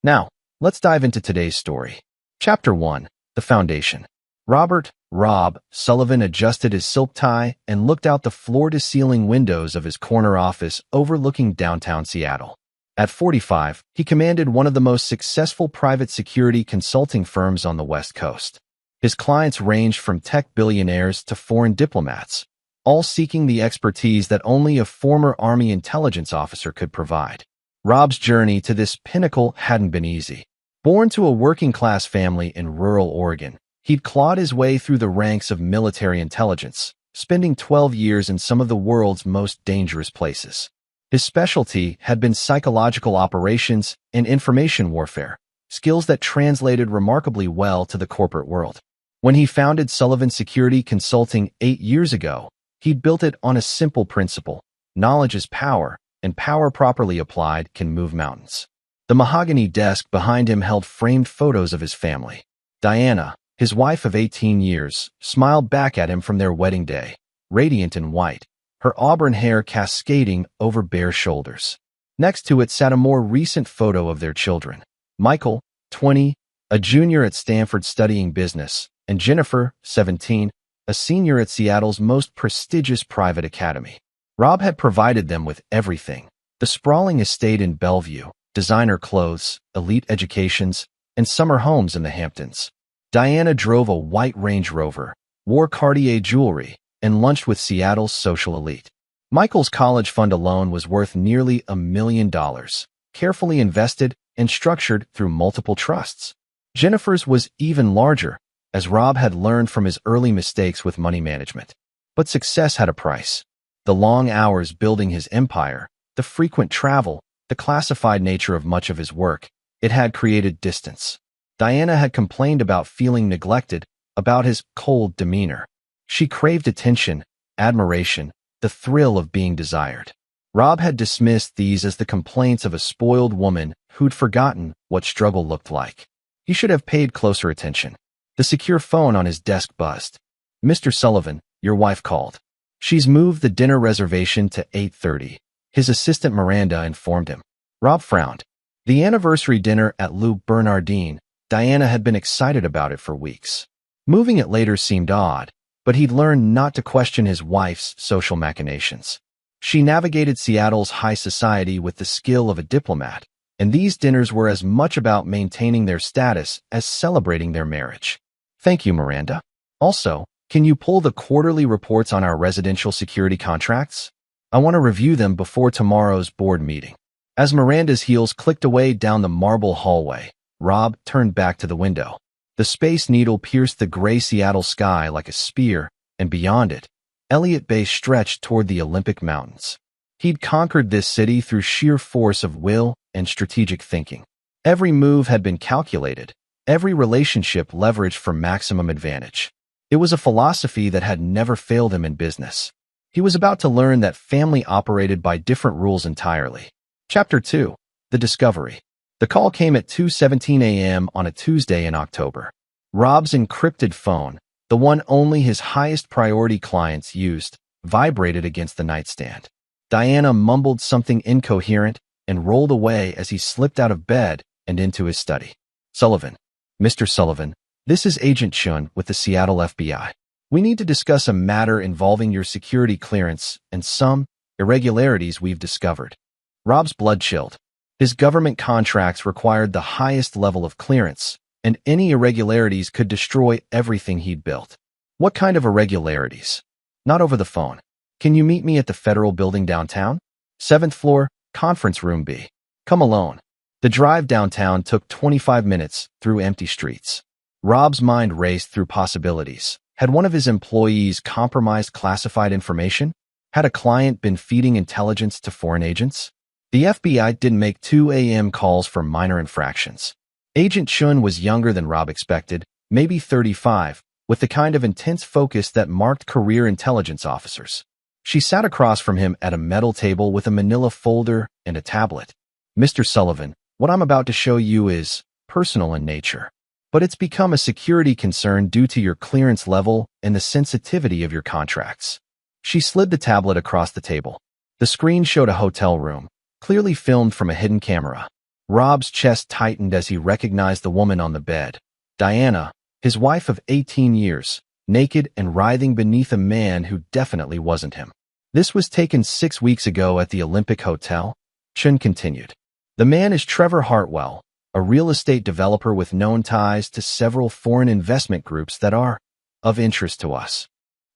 Now, let's dive into today's story. Chapter 1. The Foundation. Rob Sullivan adjusted his silk tie and looked out the floor-to-ceiling windows of his corner office overlooking downtown Seattle. At 45, he commanded one of the most successful private security consulting firms on the West Coast. His clients ranged from tech billionaires to foreign diplomats, all seeking the expertise that only a former Army intelligence officer could provide. Rob's journey to this pinnacle hadn't been easy. Born to a working-class family in rural Oregon, he'd clawed his way through the ranks of military intelligence, spending 12 years in some of the world's most dangerous places. His specialty had been psychological operations and information warfare, skills that translated remarkably well to the corporate world. When he founded Sullivan Security Consulting 8 years ago, he'd built it on a simple principle: knowledge is power, and power properly applied can move mountains. The mahogany desk behind him held framed photos of his family. Diana, his wife of 18 years, smiled back at him from their wedding day, radiant in white, her auburn hair cascading over bare shoulders. Next to it sat a more recent photo of their children: Michael, 20, a junior at Stanford studying business, and Jennifer, 17, a senior at Seattle's most prestigious private academy. Rob had provided them with everything: the sprawling estate in Bellevue, designer clothes, elite educations, and summer homes in the Hamptons. Diana drove a white Range Rover, wore Cartier jewelry, and lunched with Seattle's social elite. Michael's college fund alone was worth nearly $1 million, carefully invested and structured through multiple trusts. Jennifer's was even larger, as Rob had learned from his early mistakes with money management. But success had a price. The long hours building his empire, the frequent travel, the classified nature of much of his work, it had created distance. Diana had complained about feeling neglected, about his cold demeanor. She craved attention, admiration, the thrill of being desired. Rob had dismissed these as the complaints of a spoiled woman who'd forgotten what struggle looked like. He should have paid closer attention. The secure phone on his desk buzzed. "Mr. Sullivan, your wife called. She's moved the dinner reservation to 8:30. His assistant Miranda informed him. Rob frowned. The anniversary dinner at Lou Bernardine, Diana had been excited about it for weeks. Moving it later seemed odd, but he'd learned not to question his wife's social machinations. She navigated Seattle's high society with the skill of a diplomat, and these dinners were as much about maintaining their status as celebrating their marriage. "Thank you, Miranda. Also, can you pull the quarterly reports on our residential security contracts? I want to review them before tomorrow's board meeting." As Miranda's heels clicked away down the marble hallway, Rob turned back to the window. The Space Needle pierced the gray Seattle sky like a spear, and beyond it, Elliott Bay stretched toward the Olympic Mountains. He'd conquered this city through sheer force of will and strategic thinking. Every move had been calculated, every relationship leveraged for maximum advantage. It was a philosophy that had never failed him in business. He was about to learn that family operated by different rules entirely. Chapter 2. The Discovery. The call came at 2:17 a.m. on a Tuesday in October. Rob's encrypted phone, the one only his highest priority clients used, vibrated against the nightstand. Diana mumbled something incoherent and rolled away as he slipped out of bed and into his study. "Sullivan. Mr. Sullivan, this is Agent Chun with the Seattle FBI. We need to discuss a matter involving your security clearance and some irregularities we've discovered." Rob's blood chilled. His government contracts required the highest level of clearance, and any irregularities could destroy everything he'd built. "What kind of irregularities?" "Not over the phone. Can you meet me at the Federal Building downtown? 7th floor, Conference Room B. Come alone." The drive downtown took 25 minutes through empty streets. Rob's mind raced through possibilities. Had one of his employees compromised classified information? Had a client been feeding intelligence to foreign agents? The FBI didn't make 2 a.m. calls for minor infractions. Agent Chun was younger than Rob expected, maybe 35, with the kind of intense focus that marked career intelligence officers. She sat across from him at a metal table with a manila folder and a tablet. "Mr. Sullivan, what I'm about to show you is personal in nature, but it's become a security concern due to your clearance level and the sensitivity of your contracts." She slid the tablet across the table. The screen showed a hotel room, clearly filmed from a hidden camera. Rob's chest tightened as he recognized the woman on the bed. Diana, his wife of 18 years, naked and writhing beneath a man who definitely wasn't him. This was taken 6 weeks ago at the Olympic Hotel, Chun continued. The man is Trevor Hartwell, a real estate developer with known ties to several foreign investment groups that are of interest to us.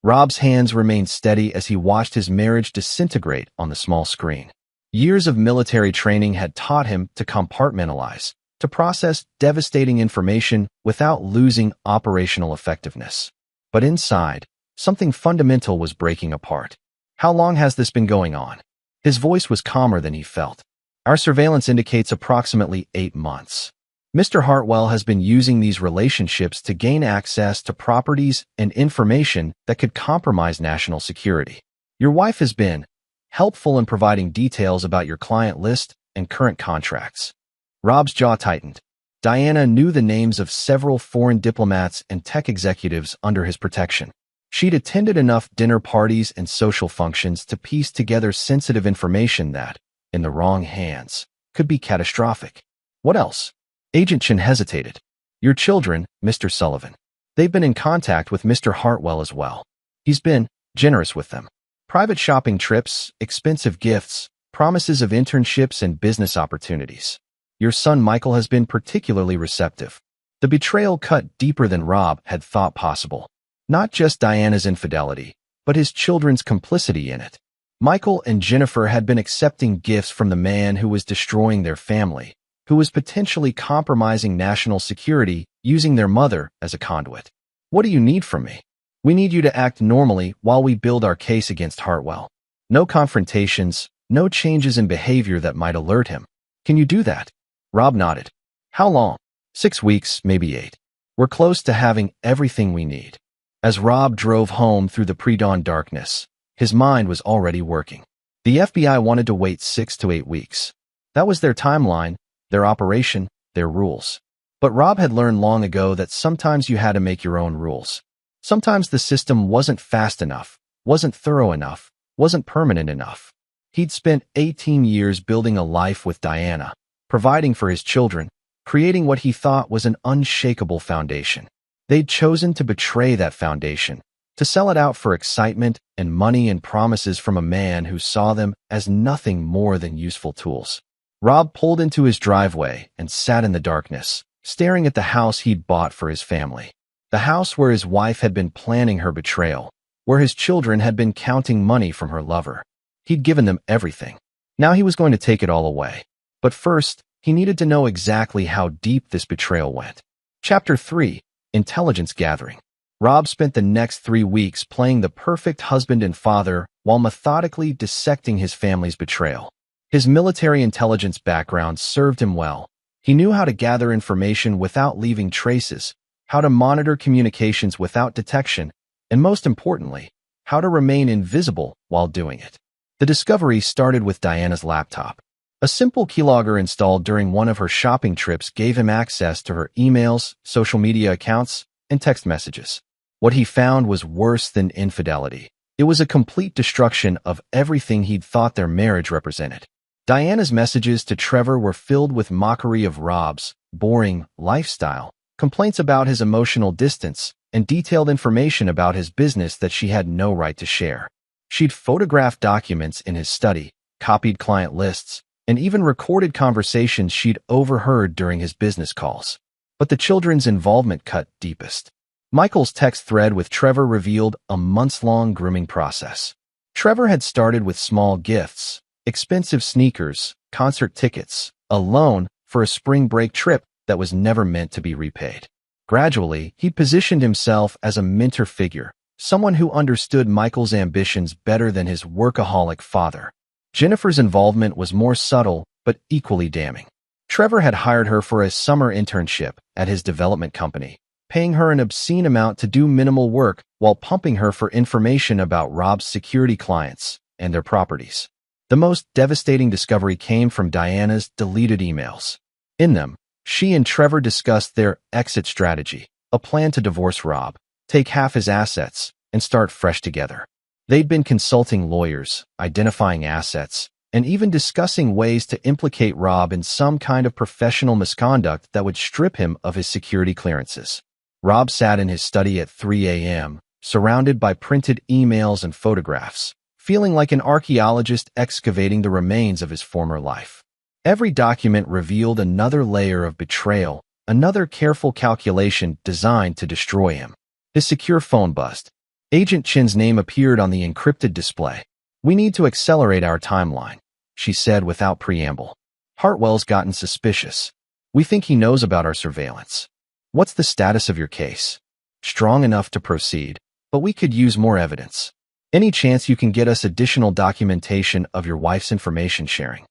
Rob's hands remained steady as he watched his marriage disintegrate on the small screen. Years of military training had taught him to compartmentalize, to process devastating information without losing operational effectiveness. But inside, something fundamental was breaking apart. How long has this been going on? His voice was calmer than he felt. Our surveillance indicates approximately 8 months. Mr. Hartwell has been using these relationships to gain access to properties and information that could compromise national security. Your wife has been helpful in providing details about your client list and current contracts. Rob's jaw tightened. Diana knew the names of several foreign diplomats and tech executives under his protection. She'd attended enough dinner parties and social functions to piece together sensitive information that, in the wrong hands, could be catastrophic. What else? Agent Chin hesitated. Your children, Mr. Sullivan. They've been in contact with Mr. Hartwell as well. He's been generous with them. Private shopping trips, expensive gifts, promises of internships and business opportunities. Your son Michael has been particularly receptive. The betrayal cut deeper than Rob had thought possible. Not just Diana's infidelity, but his children's complicity in it. Michael and Jennifer had been accepting gifts from the man who was destroying their family, who was potentially compromising national security using their mother as a conduit. What do you need from me? We need you to act normally while we build our case against Hartwell. No confrontations, no changes in behavior that might alert him. Can you do that? Rob nodded. How long? 6 weeks, maybe 8. We're close to having everything we need. As Rob drove home through the pre-dawn darkness, his mind was already working. The FBI wanted to wait 6 to 8 weeks. That was their timeline, their operation, their rules. But Rob had learned long ago that sometimes you had to make your own rules. Sometimes the system wasn't fast enough, wasn't thorough enough, wasn't permanent enough. He'd spent 18 years building a life with Diana, providing for his children, creating what he thought was an unshakable foundation. They'd chosen to betray that foundation, to sell it out for excitement and money and promises from a man who saw them as nothing more than useful tools. Rob pulled into his driveway and sat in the darkness, staring at the house he'd bought for his family. The house where his wife had been planning her betrayal, where his children had been counting money from her lover. He'd given them everything. Now he was going to take it all away. But first, he needed to know exactly how deep this betrayal went. Chapter 3. Intelligence Gathering. Rob spent the next 3 weeks playing the perfect husband and father while methodically dissecting his family's betrayal. His military intelligence background served him well. He knew how to gather information without leaving traces, how to monitor communications without detection, and most importantly, how to remain invisible while doing it. The discovery started with Diana's laptop. A simple keylogger installed during one of her shopping trips gave him access to her emails, social media accounts, and text messages. What he found was worse than infidelity. It was a complete destruction of everything he'd thought their marriage represented. Diana's messages to Trevor were filled with mockery of Rob's boring lifestyle, complaints about his emotional distance, and detailed information about his business that she had no right to share. She'd photographed documents in his study, copied client lists, and even recorded conversations she'd overheard during his business calls. But the children's involvement cut deepest. Michael's text thread with Trevor revealed a months-long grooming process. Trevor had started with small gifts, expensive sneakers, concert tickets, a loan for a spring break trip that was never meant to be repaid. Gradually, he positioned himself as a mentor figure, someone who understood Michael's ambitions better than his workaholic father. Jennifer's involvement was more subtle, but equally damning. Trevor had hired her for a summer internship at his development company, paying her an obscene amount to do minimal work while pumping her for information about Rob's security clients and their properties. The most devastating discovery came from Diana's deleted emails. In them, she and Trevor discussed their exit strategy, a plan to divorce Rob, take half his assets, and start fresh together. They'd been consulting lawyers, identifying assets, and even discussing ways to implicate Rob in some kind of professional misconduct that would strip him of his security clearances. Rob sat in his study at 3 a.m., surrounded by printed emails and photographs, feeling like an archaeologist excavating the remains of his former life. Every document revealed another layer of betrayal, another careful calculation designed to destroy him. His secure phone buzzed. Agent Chin's name appeared on the encrypted display. "We need to accelerate our timeline," she said without preamble. "Hartwell's gotten suspicious. We think he knows about our surveillance. What's the status of your case?" "Strong enough to proceed, but we could use more evidence. Any chance you can get us additional documentation of your wife's information sharing?"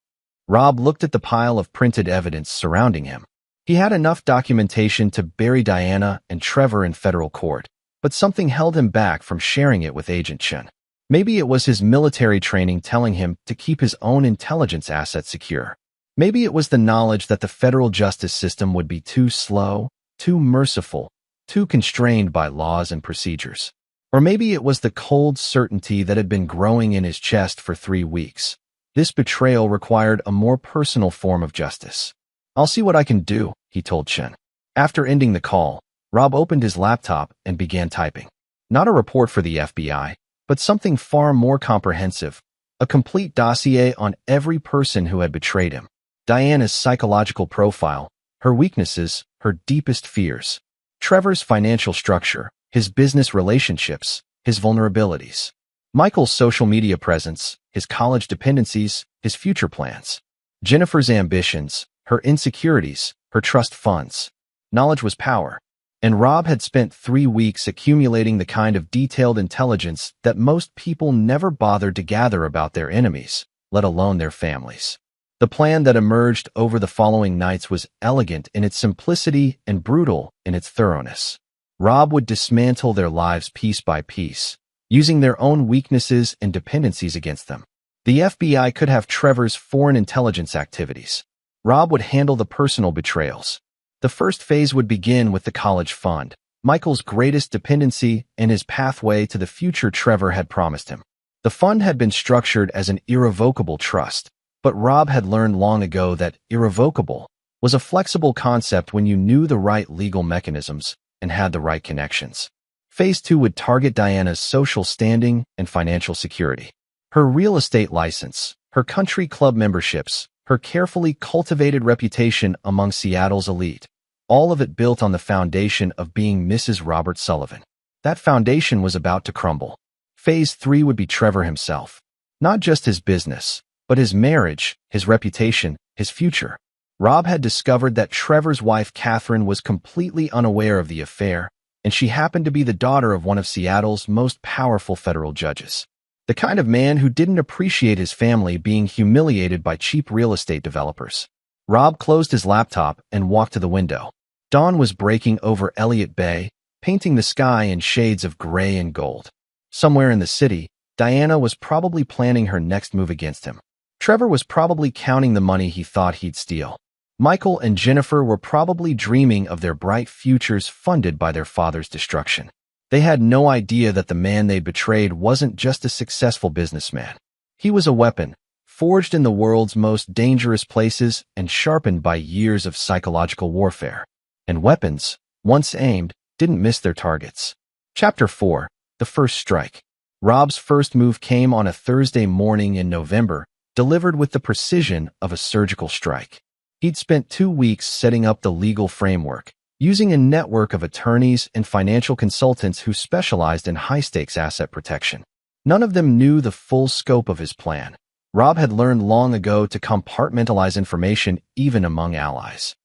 Rob looked at the pile of printed evidence surrounding him. He had enough documentation to bury Diana and Trevor in federal court, but something held him back from sharing it with Agent Chen. Maybe it was his military training telling him to keep his own intelligence assets secure. Maybe it was the knowledge that the federal justice system would be too slow, too merciful, too constrained by laws and procedures. Or maybe it was the cold certainty that had been growing in his chest for 3 weeks. This betrayal required a more personal form of justice. "I'll see what I can do," he told Chen. After ending the call, Rob opened his laptop and began typing. Not a report for the FBI, but something far more comprehensive, a complete dossier on every person who had betrayed him. Diana's psychological profile, her weaknesses, her deepest fears. Trevor's financial structure, his business relationships, his vulnerabilities. Michael's social media presence, his college dependencies, his future plans. Jennifer's ambitions, her insecurities, her trust funds. Knowledge was power. And Rob had spent 3 weeks accumulating the kind of detailed intelligence that most people never bothered to gather about their enemies, let alone their families. The plan that emerged over the following nights was elegant in its simplicity and brutal in its thoroughness. Rob would dismantle their lives piece by piece, using their own weaknesses and dependencies against them. The FBI could have Trevor's foreign intelligence activities. Rob would handle the personal betrayals. The first phase would begin with the college fund, Michael's greatest dependency and his pathway to the future Trevor had promised him. The fund had been structured as an irrevocable trust, but Rob had learned long ago that irrevocable was a flexible concept when you knew the right legal mechanisms and had the right connections. Phase 2 would target Diana's social standing and financial security. Her real estate license, her country club memberships, her carefully cultivated reputation among Seattle's elite, all of it built on the foundation of being Mrs. Robert Sullivan. That foundation was about to crumble. Phase 3 would be Trevor himself. Not just his business, but his marriage, his reputation, his future. Rob had discovered that Trevor's wife, Catherine, was completely unaware of the affair, and she happened to be the daughter of one of Seattle's most powerful federal judges. The kind of man who didn't appreciate his family being humiliated by cheap real estate developers. Rob closed his laptop and walked to the window. Dawn was breaking over Elliott Bay, painting the sky in shades of gray and gold. Somewhere in the city, Diana was probably planning her next move against him. Trevor was probably counting the money he thought he'd steal. Michael and Jennifer were probably dreaming of their bright futures funded by their father's destruction. They had no idea that the man they betrayed wasn't just a successful businessman. He was a weapon, forged in the world's most dangerous places and sharpened by years of psychological warfare. And weapons, once aimed, didn't miss their targets. Chapter 4. The First Strike. Rob's first move came on a Thursday morning in November, delivered with the precision of a surgical strike. He'd spent 2 weeks setting up the legal framework, using a network of attorneys and financial consultants who specialized in high-stakes asset protection. None of them knew the full scope of his plan. Rob had learned long ago to compartmentalize information even among allies.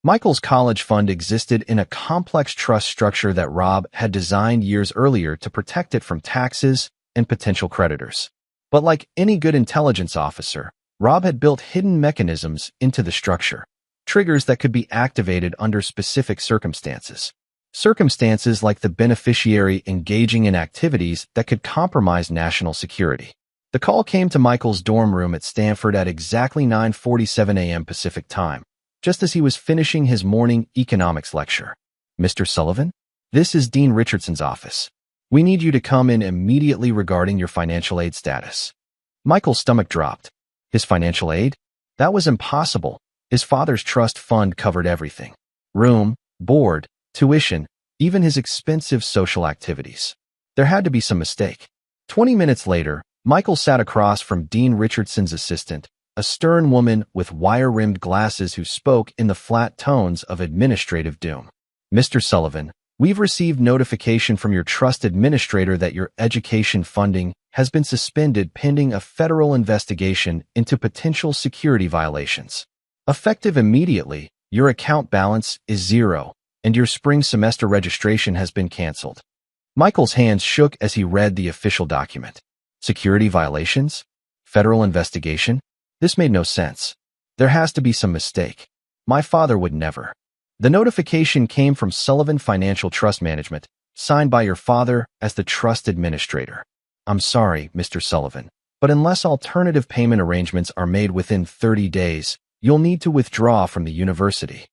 Michael's college fund existed in a complex trust structure that Rob had designed years earlier to protect it from taxes and potential creditors. But like any good intelligence officer, Rob had built hidden mechanisms into the structure. Triggers that could be activated under specific circumstances. Circumstances like the beneficiary engaging in activities that could compromise national security. The call came to Michael's dorm room at Stanford at exactly 9:47 a.m. Pacific time, just as he was finishing his morning economics lecture. "Mr. Sullivan, this is Dean Richardson's office. We need you to come in immediately regarding your financial aid status." Michael's stomach dropped. His financial aid? That was impossible. His father's trust fund covered everything. Room, board, tuition, even his expensive social activities. There had to be some mistake. 20 minutes later, Michael sat across from Dean Richardson's assistant, a stern woman with wire-rimmed glasses who spoke in the flat tones of administrative doom. Mr. Sullivan, we've received notification from your trust administrator that your education funding has been suspended pending a federal investigation into potential security violations. Effective immediately, your account balance is zero, and your spring semester registration has been canceled. Michael's hands shook as he read the official document. Security violations? Federal investigation? This made no sense. There has to be some mistake. My father would never. The notification came from Sullivan Financial Trust Management, signed by your father as the trust administrator. I'm sorry, Mr. Sullivan, but unless alternative payment arrangements are made within 30 days, you'll need to withdraw from the university.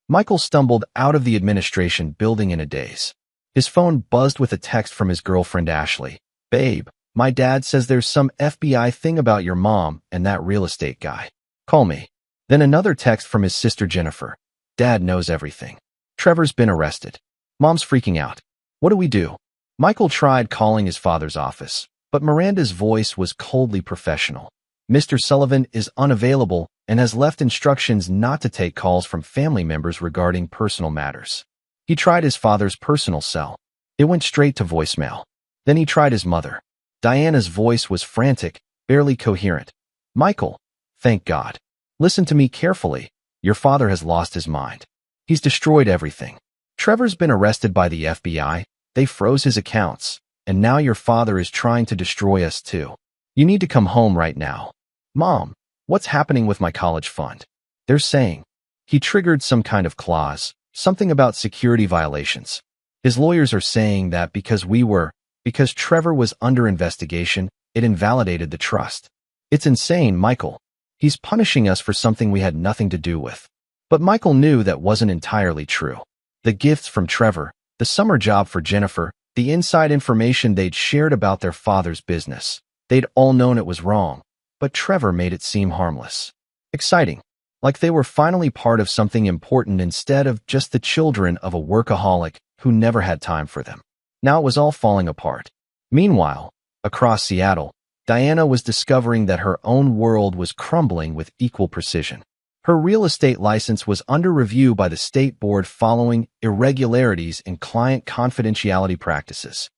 Michael stumbled out of the administration building in a daze. His phone buzzed with a text from his girlfriend Ashley. Babe, my dad says there's some FBI thing about your mom and that real estate guy. Call me. Then another text from his sister Jennifer. Dad knows everything. Trevor's been arrested. Mom's freaking out. What do we do? Michael tried calling his father's office, but Miranda's voice was coldly professional. Mr. Sullivan is unavailable and has left instructions not to take calls from family members regarding personal matters. He tried his father's personal cell. It went straight to voicemail. Then he tried his mother. Diana's voice was frantic, barely coherent. Michael, thank God. Listen to me carefully. Your father has lost his mind. He's destroyed everything. Trevor's been arrested by the FBI. They froze his accounts. And now your father is trying to destroy us too. You need to come home right now. Mom, what's happening with my college fund? They're saying. He triggered some kind of clause, something about security violations. His lawyers are saying that because Trevor was under investigation, it invalidated the trust. It's insane, Michael. He's punishing us for something we had nothing to do with. But Michael knew that wasn't entirely true. The gifts from Trevor, the summer job for Jennifer, the inside information they'd shared about their father's business. They'd all known it was wrong, but Trevor made it seem harmless. Exciting, like they were finally part of something important instead of just the children of a workaholic who never had time for them. Now it was all falling apart. Meanwhile, across Seattle, Diana was discovering that her own world was crumbling with equal precision. Her real estate license was under review by the state board following irregularities in client confidentiality practices.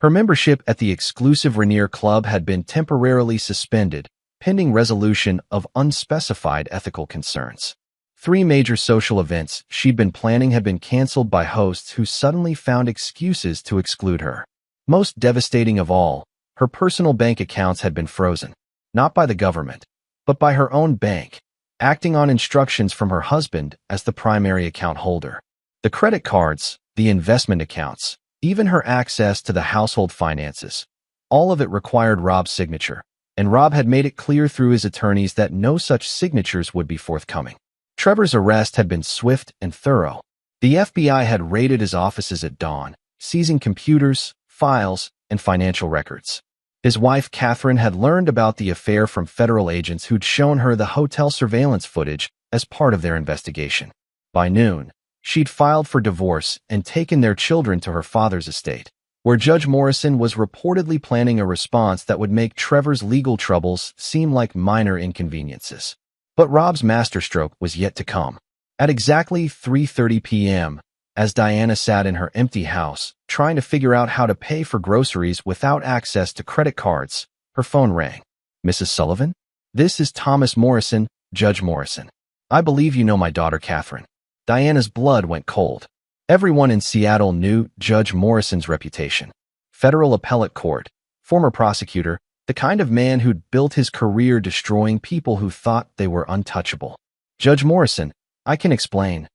Her membership at the exclusive Rainier Club had been temporarily suspended, pending resolution of unspecified ethical concerns. 3 major social events she'd been planning had been canceled by hosts who suddenly found excuses to exclude her. Most devastating of all, her personal bank accounts had been frozen, not by the government, but by her own bank, acting on instructions from her husband as the primary account holder. The credit cards, the investment accounts, even her access to the household finances, all of it required Rob's signature, and Rob had made it clear through his attorneys that no such signatures would be forthcoming. Trevor's arrest had been swift and thorough. The FBI had raided his offices at dawn, seizing computers, files, and financial records. His wife, Catherine, had learned about the affair from federal agents who'd shown her the hotel surveillance footage as part of their investigation. By noon, she'd filed for divorce and taken their children to her father's estate, where Judge Morrison was reportedly planning a response that would make Trevor's legal troubles seem like minor inconveniences. But Rob's masterstroke was yet to come. At exactly 3:30 p.m., as Diana sat in her empty house, trying to figure out how to pay for groceries without access to credit cards, her phone rang. Mrs. Sullivan? This is Thomas Morrison, Judge Morrison. I believe you know my daughter Catherine. Diana's blood went cold. Everyone in Seattle knew Judge Morrison's reputation. Federal appellate court, former prosecutor, the kind of man who'd built his career destroying people who thought they were untouchable. Judge Morrison, I can explain.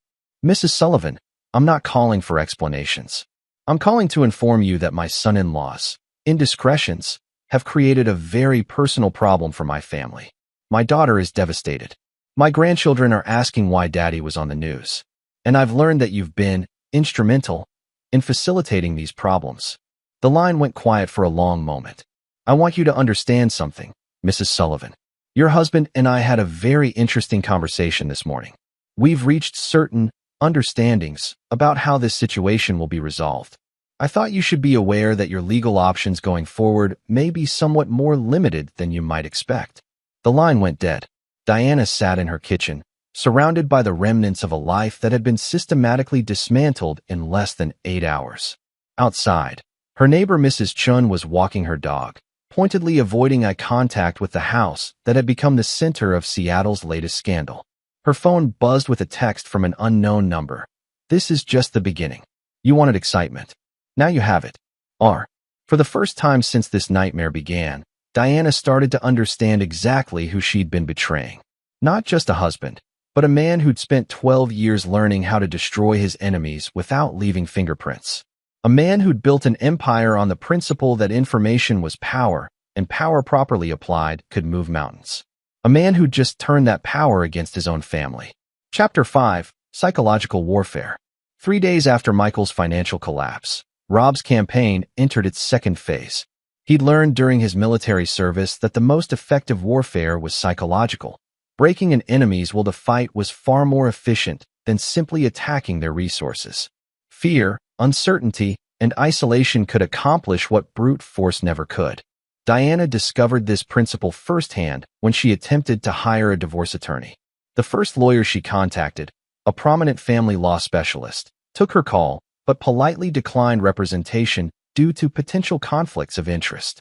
Mrs. Sullivan, I'm not calling for explanations. I'm calling to inform you that my son-in-law's indiscretions have created a very personal problem for my family. My daughter is devastated. My grandchildren are asking why Daddy was on the news. And I've learned that you've been instrumental in facilitating these problems. The line went quiet for a long moment. I want you to understand something, Mrs. Sullivan. Your husband and I had a very interesting conversation this morning. We've reached certain understandings about how this situation will be resolved. I thought you should be aware that your legal options going forward may be somewhat more limited than you might expect." The line went dead. Diana sat in her kitchen, surrounded by the remnants of a life that had been systematically dismantled in less than 8 hours. Outside, her neighbor Mrs. Chun was walking her dog, pointedly avoiding eye contact with the house that had become the center of Seattle's latest scandal. Her phone buzzed with a text from an unknown number. "This is just the beginning. You wanted excitement. Now you have it." For the first time since this nightmare began, Diana started to understand exactly who she'd been betraying. Not just a husband, but a man who'd spent 12 years learning how to destroy his enemies without leaving fingerprints. A man who'd built an empire on the principle that information was power, and power properly applied could move mountains. A man who'd just turned that power against his own family. Chapter 5: Psychological Warfare. 3 days after Michael's financial collapse, Rob's campaign entered its second phase. He'd learned during his military service that the most effective warfare was psychological. Breaking an enemy's will to fight was far more efficient than simply attacking their resources. Fear, uncertainty, and isolation could accomplish what brute force never could. Diana discovered this principle firsthand when she attempted to hire a divorce attorney. The first lawyer she contacted, a prominent family law specialist, took her call but politely declined representation due to potential conflicts of interest.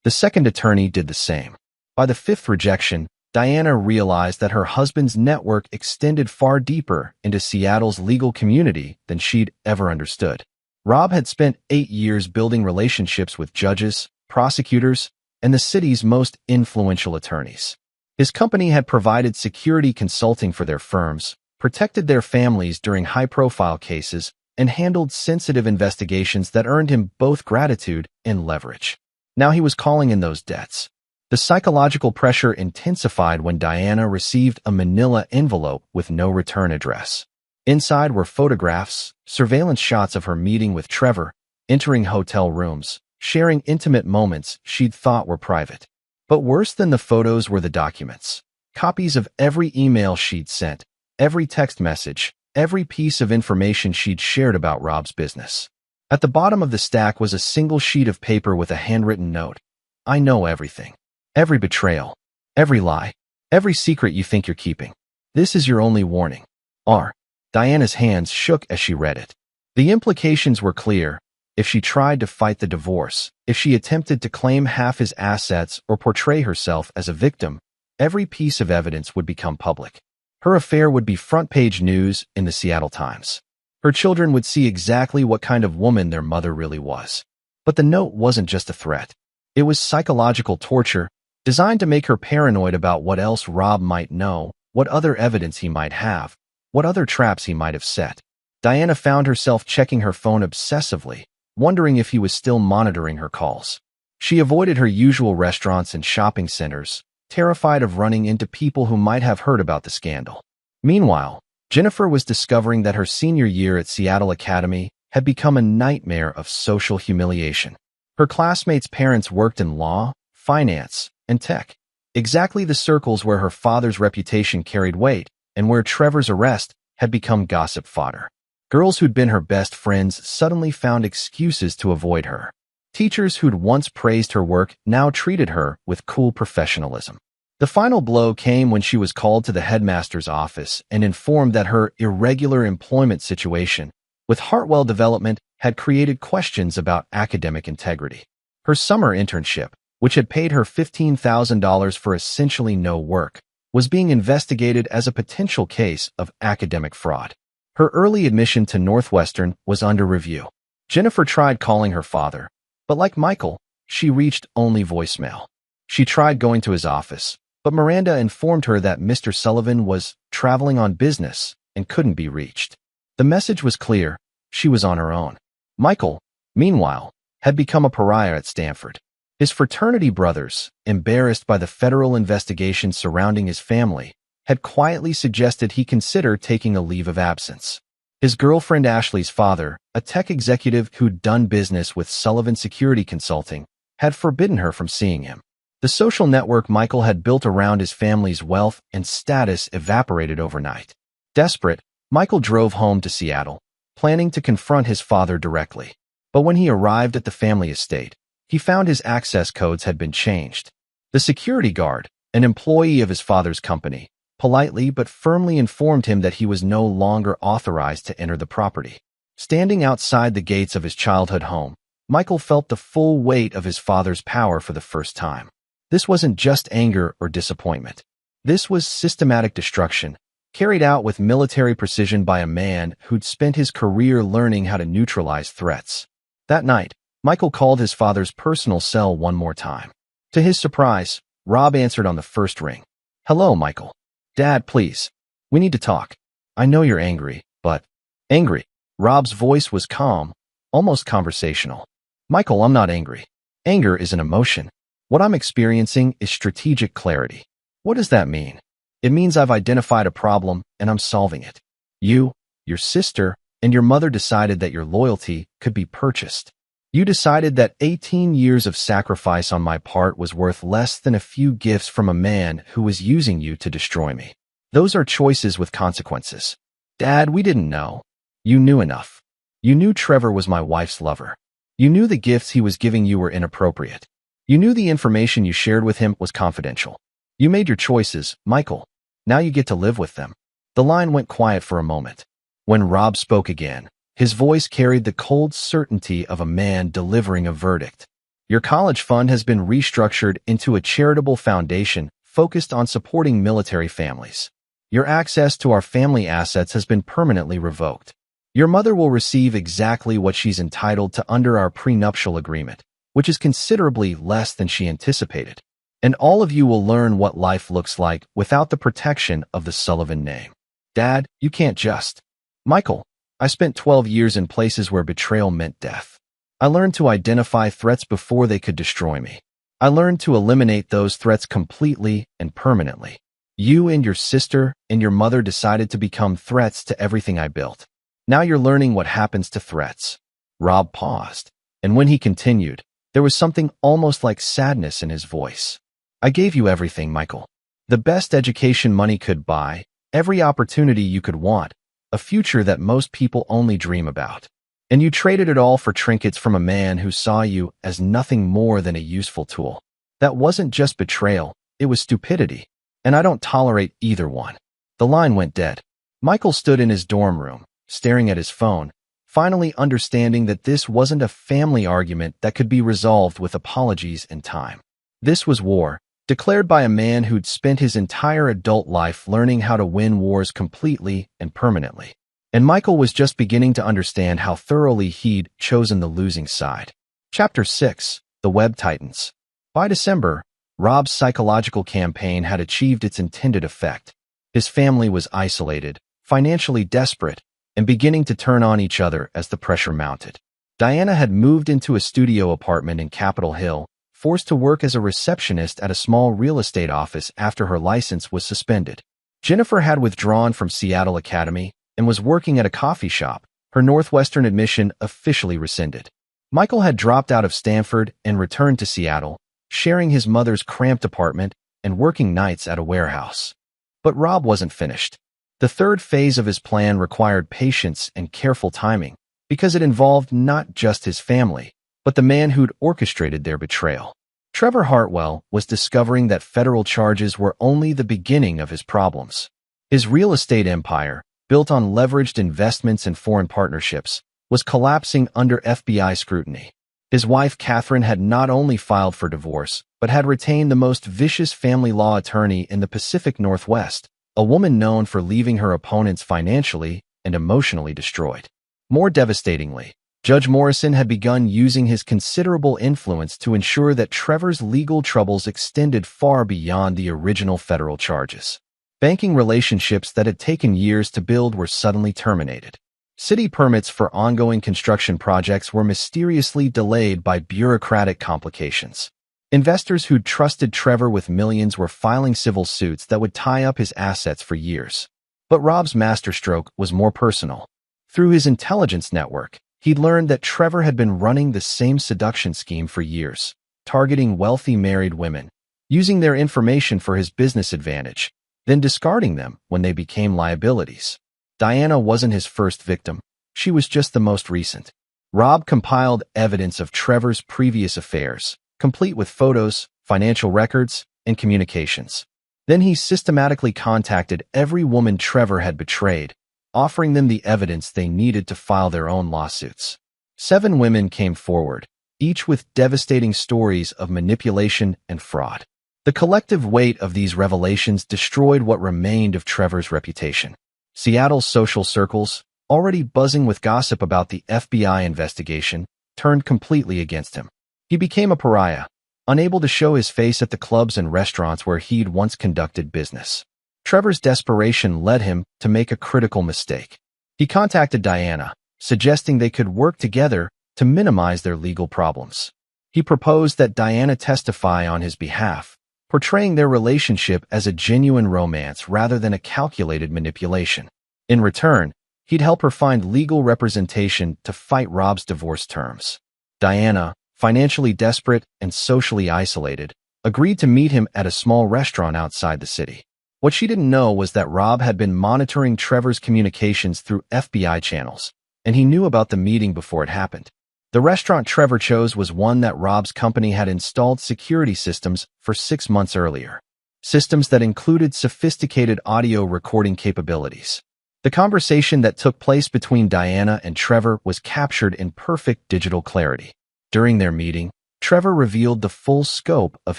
The second attorney did the same. By the fifth rejection, Diana realized that her husband's network extended far deeper into Seattle's legal community than she'd ever understood. Rob had spent 8 years building relationships with judges, prosecutors, and the city's most influential attorneys. His company had provided security consulting for their firms, protected their families during high-profile cases, and handled sensitive investigations that earned him both gratitude and leverage. Now he was calling in those debts. The psychological pressure intensified when Diana received a manila envelope with no return address. Inside were photographs, surveillance shots of her meeting with Trevor, entering hotel rooms, sharing intimate moments she'd thought were private. But worse than the photos were the documents. Copies of every email she'd sent, every text message, every piece of information she'd shared about Rob's business. At the bottom of the stack was a single sheet of paper with a handwritten note. "I know everything. Every betrayal. Every lie. Every secret you think you're keeping. This is your only warning. R." Diana's hands shook as she read it. The implications were clear. If she tried to fight the divorce, if she attempted to claim half his assets or portray herself as a victim, every piece of evidence would become public. Her affair would be front-page news in the Seattle Times. Her children would see exactly what kind of woman their mother really was. But the note wasn't just a threat. It was psychological torture, designed to make her paranoid about what else Rob might know, what other evidence he might have, what other traps he might have set. Diana found herself checking her phone obsessively, wondering if he was still monitoring her calls. She avoided her usual restaurants and shopping centers, terrified of running into people who might have heard about the scandal. Meanwhile, Jennifer was discovering that her senior year at Seattle Academy had become a nightmare of social humiliation. Her classmates' parents worked in law, finance, and tech, exactly the circles where her father's reputation carried weight and where Trevor's arrest had become gossip fodder. Girls who'd been her best friends suddenly found excuses to avoid her. Teachers who'd once praised her work now treated her with cool professionalism. The final blow came when she was called to the headmaster's office and informed that her irregular employment situation with Hartwell Development had created questions about academic integrity. Her summer internship, which had paid her $15,000 for essentially no work, was being investigated as a potential case of academic fraud. Her early admission to Northwestern was under review. Jennifer tried calling her father, but like Michael, she reached only voicemail. She tried going to his office, but Miranda informed her that Mr. Sullivan was traveling on business and couldn't be reached. The message was clear. She was on her own. Michael, meanwhile, had become a pariah at Stanford. His fraternity brothers, embarrassed by the federal investigation surrounding his family, had quietly suggested he consider taking a leave of absence. His girlfriend Ashley's father, a tech executive who'd done business with Sullivan Security Consulting, had forbidden her from seeing him. The The social network Michael had built around his family's wealth and status evaporated overnight. Desperate, Michael drove home to Seattle, planning to confront his father directly. But when he arrived at the family estate, he found his access codes had been changed. The security guard, an employee of his father's company, politely but firmly informed him that he was no longer authorized to enter the property. Standing outside the gates of his childhood home, Michael felt the full weight of his father's power for the first time. This wasn't just anger or disappointment. This was systematic destruction, carried out with military precision by a man who'd spent his career learning how to neutralize threats. That night, Michael called his father's personal cell one more time. To his surprise, Rob answered on the first ring. "Hello, Michael. Dad, please. We need to talk. I know you're angry, but..." "Angry?" Rob's voice was calm, almost conversational. "Michael, I'm not angry. Anger is an emotion. What I'm experiencing is strategic clarity." "What does that mean?" "It means I've identified a problem and I'm solving it. You, your sister, and your mother decided that your loyalty could be purchased. You decided that 18 years of sacrifice on my part was worth less than a few gifts from a man who was using you to destroy me. Those are choices with consequences. Dad, we didn't know. You knew enough. You knew Trevor was my wife's lover. You knew the gifts he was giving you were inappropriate. You knew the information you shared with him was confidential. You made your choices, Michael. Now you get to live with them." The line went quiet for a moment. When Rob spoke again, his voice carried the cold certainty of a man delivering a verdict. "Your college fund has been restructured into a charitable foundation focused on supporting military families. Your access to our family assets has been permanently revoked. Your mother will receive exactly what she's entitled to under our prenuptial agreement, which is considerably less than she anticipated. And all of you will learn what life looks like without the protection of the Sullivan name. Dad, you can't just..." "Michael, I spent 12 years in places where betrayal meant death. I learned to identify threats before they could destroy me. I learned to eliminate those threats completely and permanently. You and your sister and your mother decided to become threats to everything I built. Now you're learning what happens to threats." Rob paused, and when he continued, there was something almost like sadness in his voice. "I gave you everything, Michael. The best education money could buy, every opportunity you could want, a future that most people only dream about. And you traded it all for trinkets from a man who saw you as nothing more than a useful tool. That wasn't just betrayal, it was stupidity. And I don't tolerate either one." The line went dead. Michael stood in his dorm room, staring at his phone, finally understanding that this wasn't a family argument that could be resolved with apologies and time. This was war, declared by a man who'd spent his entire adult life learning how to win wars completely and permanently. And Michael was just beginning to understand how thoroughly he'd chosen the losing side. Chapter 6: The Web Titans. By December, Rob's psychological campaign had achieved its intended effect. His family was isolated, financially desperate, and beginning to turn on each other as the pressure mounted. Diana had moved into a studio apartment in Capitol Hill, forced to work as a receptionist at a small real estate office after her license was suspended. Jennifer had withdrawn from Seattle Academy and was working at a coffee shop, her Northwestern admission officially rescinded. Michael had dropped out of Stanford and returned to Seattle, sharing his mother's cramped apartment and working nights at a warehouse. But Rob wasn't finished. The third phase of his plan required patience and careful timing, because it involved not just his family, but the man who'd orchestrated their betrayal. Trevor Hartwell was discovering that federal charges were only the beginning of his problems. His real estate empire, built on leveraged investments and foreign partnerships, was collapsing under FBI scrutiny. His wife, Catherine, had not only filed for divorce, but had retained the most vicious family law attorney in the Pacific Northwest, a woman known for leaving her opponents financially and emotionally destroyed. More devastatingly, Judge Morrison had begun using his considerable influence to ensure that Trevor's legal troubles extended far beyond the original federal charges. Banking relationships that had taken years to build were suddenly terminated. City permits for ongoing construction projects were mysteriously delayed by bureaucratic complications. Investors who'd trusted Trevor with millions were filing civil suits that would tie up his assets for years. But Rob's masterstroke was more personal. Through his intelligence network, he'd learned that Trevor had been running the same seduction scheme for years, targeting wealthy married women, using their information for his business advantage, then discarding them when they became liabilities. Diana wasn't his first victim. She was just the most recent. Rob compiled evidence of Trevor's previous affairs, complete with photos, financial records, and communications. Then he systematically contacted every woman Trevor had betrayed, offering them the evidence they needed to file their own lawsuits. 7 women came forward, each with devastating stories of manipulation and fraud. The collective weight of these revelations destroyed what remained of Trevor's reputation. Seattle's social circles, already buzzing with gossip about the FBI investigation, turned completely against him. He became a pariah, unable to show his face at the clubs and restaurants where he'd once conducted business. Trevor's desperation led him to make a critical mistake. He contacted Diana, suggesting they could work together to minimize their legal problems. He proposed that Diana testify on his behalf, portraying their relationship as a genuine romance rather than a calculated manipulation. In return, he'd help her find legal representation to fight Rob's divorce terms. Diana, financially desperate and socially isolated, agreed to meet him at a small restaurant outside the city. What she didn't know was that Rob had been monitoring Trevor's communications through FBI channels, and he knew about the meeting before it happened. The restaurant Trevor chose was one that Rob's company had installed security systems for 6 months earlier. Systems that included sophisticated audio recording capabilities. The conversation that took place between Diana and Trevor was captured in perfect digital clarity. During their meeting, Trevor revealed the full scope of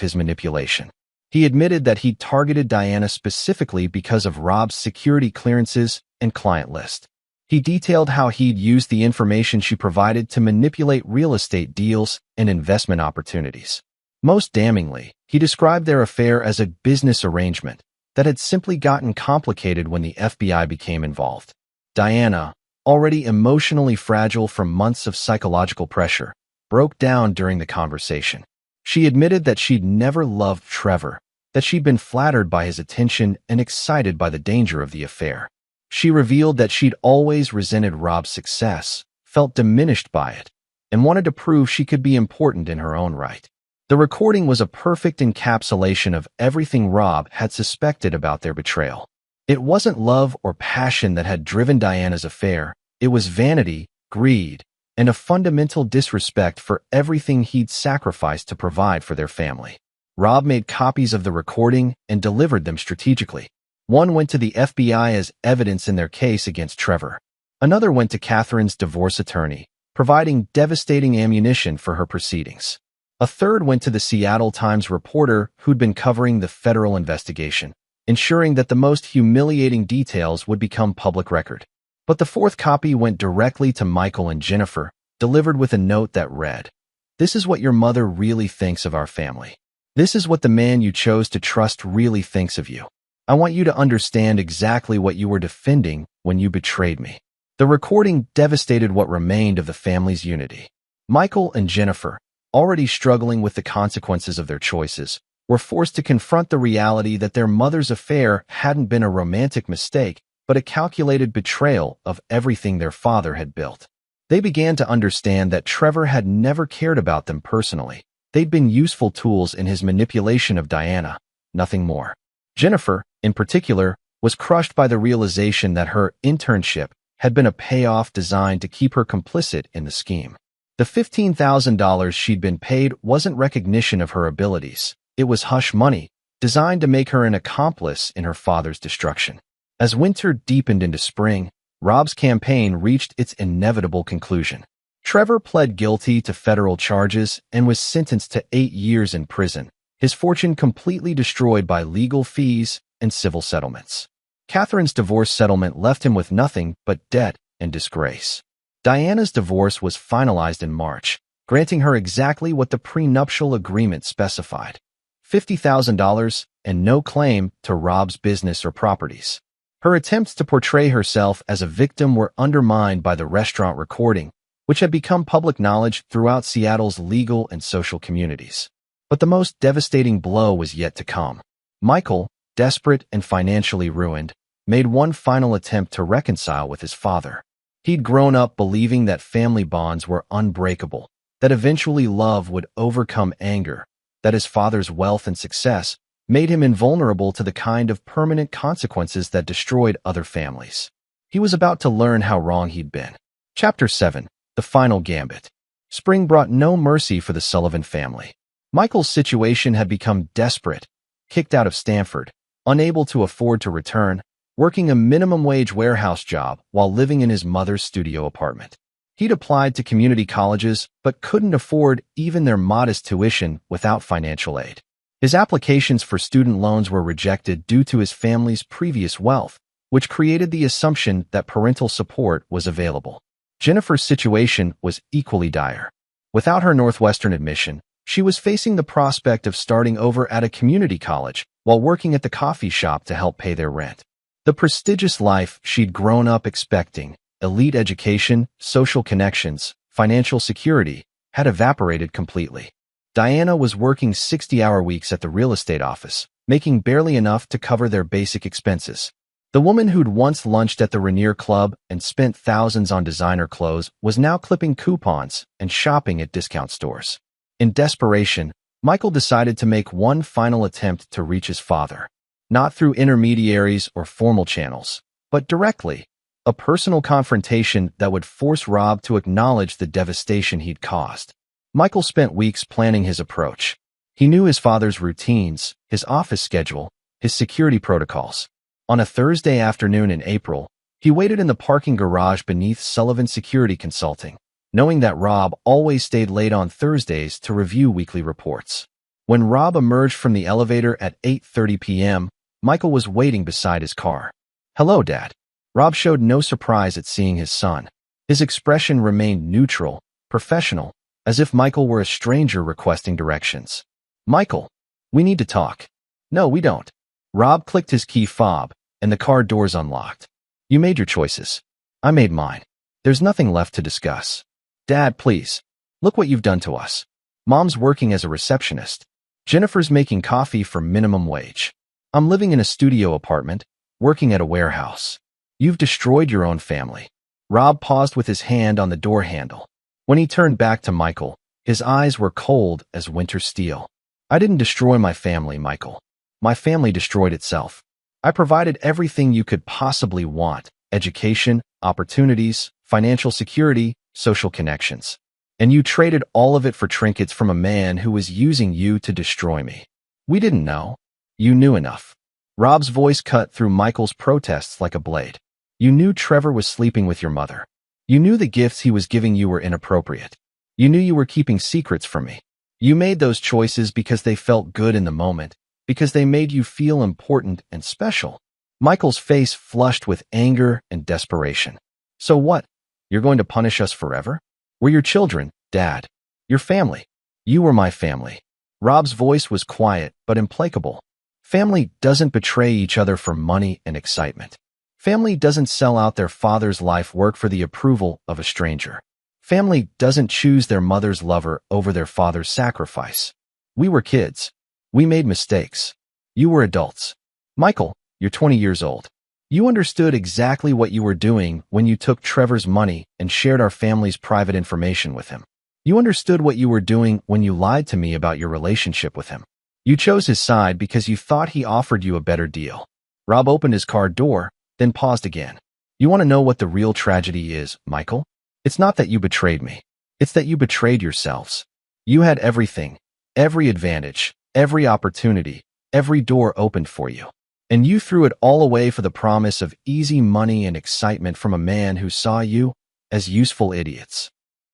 his manipulation. He admitted that he'd targeted Diana specifically because of Rob's security clearances and client list. He detailed how he'd used the information she provided to manipulate real estate deals and investment opportunities. Most damningly, he described their affair as a business arrangement that had simply gotten complicated when the FBI became involved. Diana, already emotionally fragile from months of psychological pressure, broke down during the conversation. She admitted that she'd never loved Trevor, that she'd been flattered by his attention and excited by the danger of the affair. She revealed that she'd always resented Rob's success, felt diminished by it, and wanted to prove she could be important in her own right. The recording was a perfect encapsulation of everything Rob had suspected about their betrayal. It wasn't love or passion that had driven Diana's affair. It was vanity, greed, and a fundamental disrespect for everything he'd sacrificed to provide for their family. Rob made copies of the recording and delivered them strategically. One went to the FBI as evidence in their case against Trevor. Another went to Catherine's divorce attorney, providing devastating ammunition for her proceedings. A third went to the Seattle Times reporter who'd been covering the federal investigation, ensuring that the most humiliating details would become public record. But the fourth copy went directly to Michael and Jennifer, delivered with a note that read, "This is what your mother really thinks of our family. This is what the man you chose to trust really thinks of you. I want you to understand exactly what you were defending when you betrayed me." The recording devastated what remained of the family's unity. Michael and Jennifer, already struggling with the consequences of their choices, were forced to confront the reality that their mother's affair hadn't been a romantic mistake, but a calculated betrayal of everything their father had built. They began to understand that Trevor had never cared about them personally. They'd been useful tools in his manipulation of Diana, nothing more. Jennifer, in particular, was crushed by the realization that her internship had been a payoff designed to keep her complicit in the scheme. The $15,000 she'd been paid wasn't recognition of her abilities. It was hush money, designed to make her an accomplice in her father's destruction. As winter deepened into spring, Rob's campaign reached its inevitable conclusion. Trevor pled guilty to federal charges and was sentenced to 8 years in prison, his fortune completely destroyed by legal fees and civil settlements. Catherine's divorce settlement left him with nothing but debt and disgrace. Diana's divorce was finalized in March, granting her exactly what the prenuptial agreement specified: $50,000 and no claim to Rob's business or properties. Her attempts to portray herself as a victim were undermined by the restaurant recording, which had become public knowledge throughout Seattle's legal and social communities. But the most devastating blow was yet to come. Michael, desperate and financially ruined, made one final attempt to reconcile with his father. He'd grown up believing that family bonds were unbreakable, that eventually love would overcome anger, that his father's wealth and success made him invulnerable to the kind of permanent consequences that destroyed other families. He was about to learn how wrong he'd been. Chapter 7. The Final Gambit. Spring brought no mercy for the Sullivan family. Michael's situation had become desperate. Kicked out of Stanford, unable to afford to return, working a minimum-wage warehouse job while living in his mother's studio apartment. He'd applied to community colleges, but couldn't afford even their modest tuition without financial aid. His applications for student loans were rejected due to his family's previous wealth, which created the assumption that parental support was available. Jennifer's situation was equally dire. Without her Northwestern admission, she was facing the prospect of starting over at a community college while working at the coffee shop to help pay their rent. The prestigious life she'd grown up expecting, elite education, social connections, financial security, had evaporated completely. Diana was working 60-hour weeks at the real estate office, making barely enough to cover their basic expenses. The woman who'd once lunched at the Rainier Club and spent thousands on designer clothes was now clipping coupons and shopping at discount stores. In desperation, Michael decided to make one final attempt to reach his father. Not through intermediaries or formal channels, but directly, a personal confrontation that would force Rob to acknowledge the devastation he'd caused. Michael spent weeks planning his approach. He knew his father's routines, his office schedule, his security protocols. On a Thursday afternoon in April, he waited in the parking garage beneath Sullivan Security Consulting, knowing that Rob always stayed late on Thursdays to review weekly reports. When Rob emerged from the elevator at 8:30 p.m., Michael was waiting beside his car. "Hello, Dad." Rob showed no surprise at seeing his son. His expression remained neutral, professional, as if Michael were a stranger requesting directions. "Michael, we need to talk." "No, we don't." Rob clicked his key fob, and the car doors unlocked. "You made your choices. I made mine. There's nothing left to discuss." "Dad, please. Look what you've done to us. Mom's working as a receptionist. Jennifer's making coffee for minimum wage. I'm living in a studio apartment, working at a warehouse. You've destroyed your own family." Rob paused with his hand on the door handle. When he turned back to Michael, his eyes were cold as winter steel. "I didn't destroy my family, Michael. My family destroyed itself. I provided everything you could possibly want: education, opportunities, financial security, social connections. And you traded all of it for trinkets from a man who was using you to destroy me. We didn't know. You knew enough." Rob's voice cut through Michael's protests like a blade. "You knew Trevor was sleeping with your mother. You knew the gifts he was giving you were inappropriate. You knew you were keeping secrets from me. You made those choices because they felt good in the moment, because they made you feel important and special." Michael's face flushed with anger and desperation. "So what? You're going to punish us forever? We're your children, Dad. Your family. You were my family." Rob's voice was quiet but implacable. Family doesn't betray each other for money and excitement. Family doesn't sell out their father's life work for the approval of a stranger. Family doesn't choose their mother's lover over their father's sacrifice. We were kids. We made mistakes. You were adults. Michael, you're 20 years old. You understood exactly what you were doing when you took Trevor's money and shared our family's private information with him. You understood what you were doing when you lied to me about your relationship with him. You chose his side because you thought he offered you a better deal. Rob opened his car door, then paused again. "You want to know what the real tragedy is, Michael? It's not that you betrayed me. It's that you betrayed yourselves. You had everything, every advantage, every opportunity, every door opened for you. And you threw it all away for the promise of easy money and excitement from a man who saw you as useful idiots."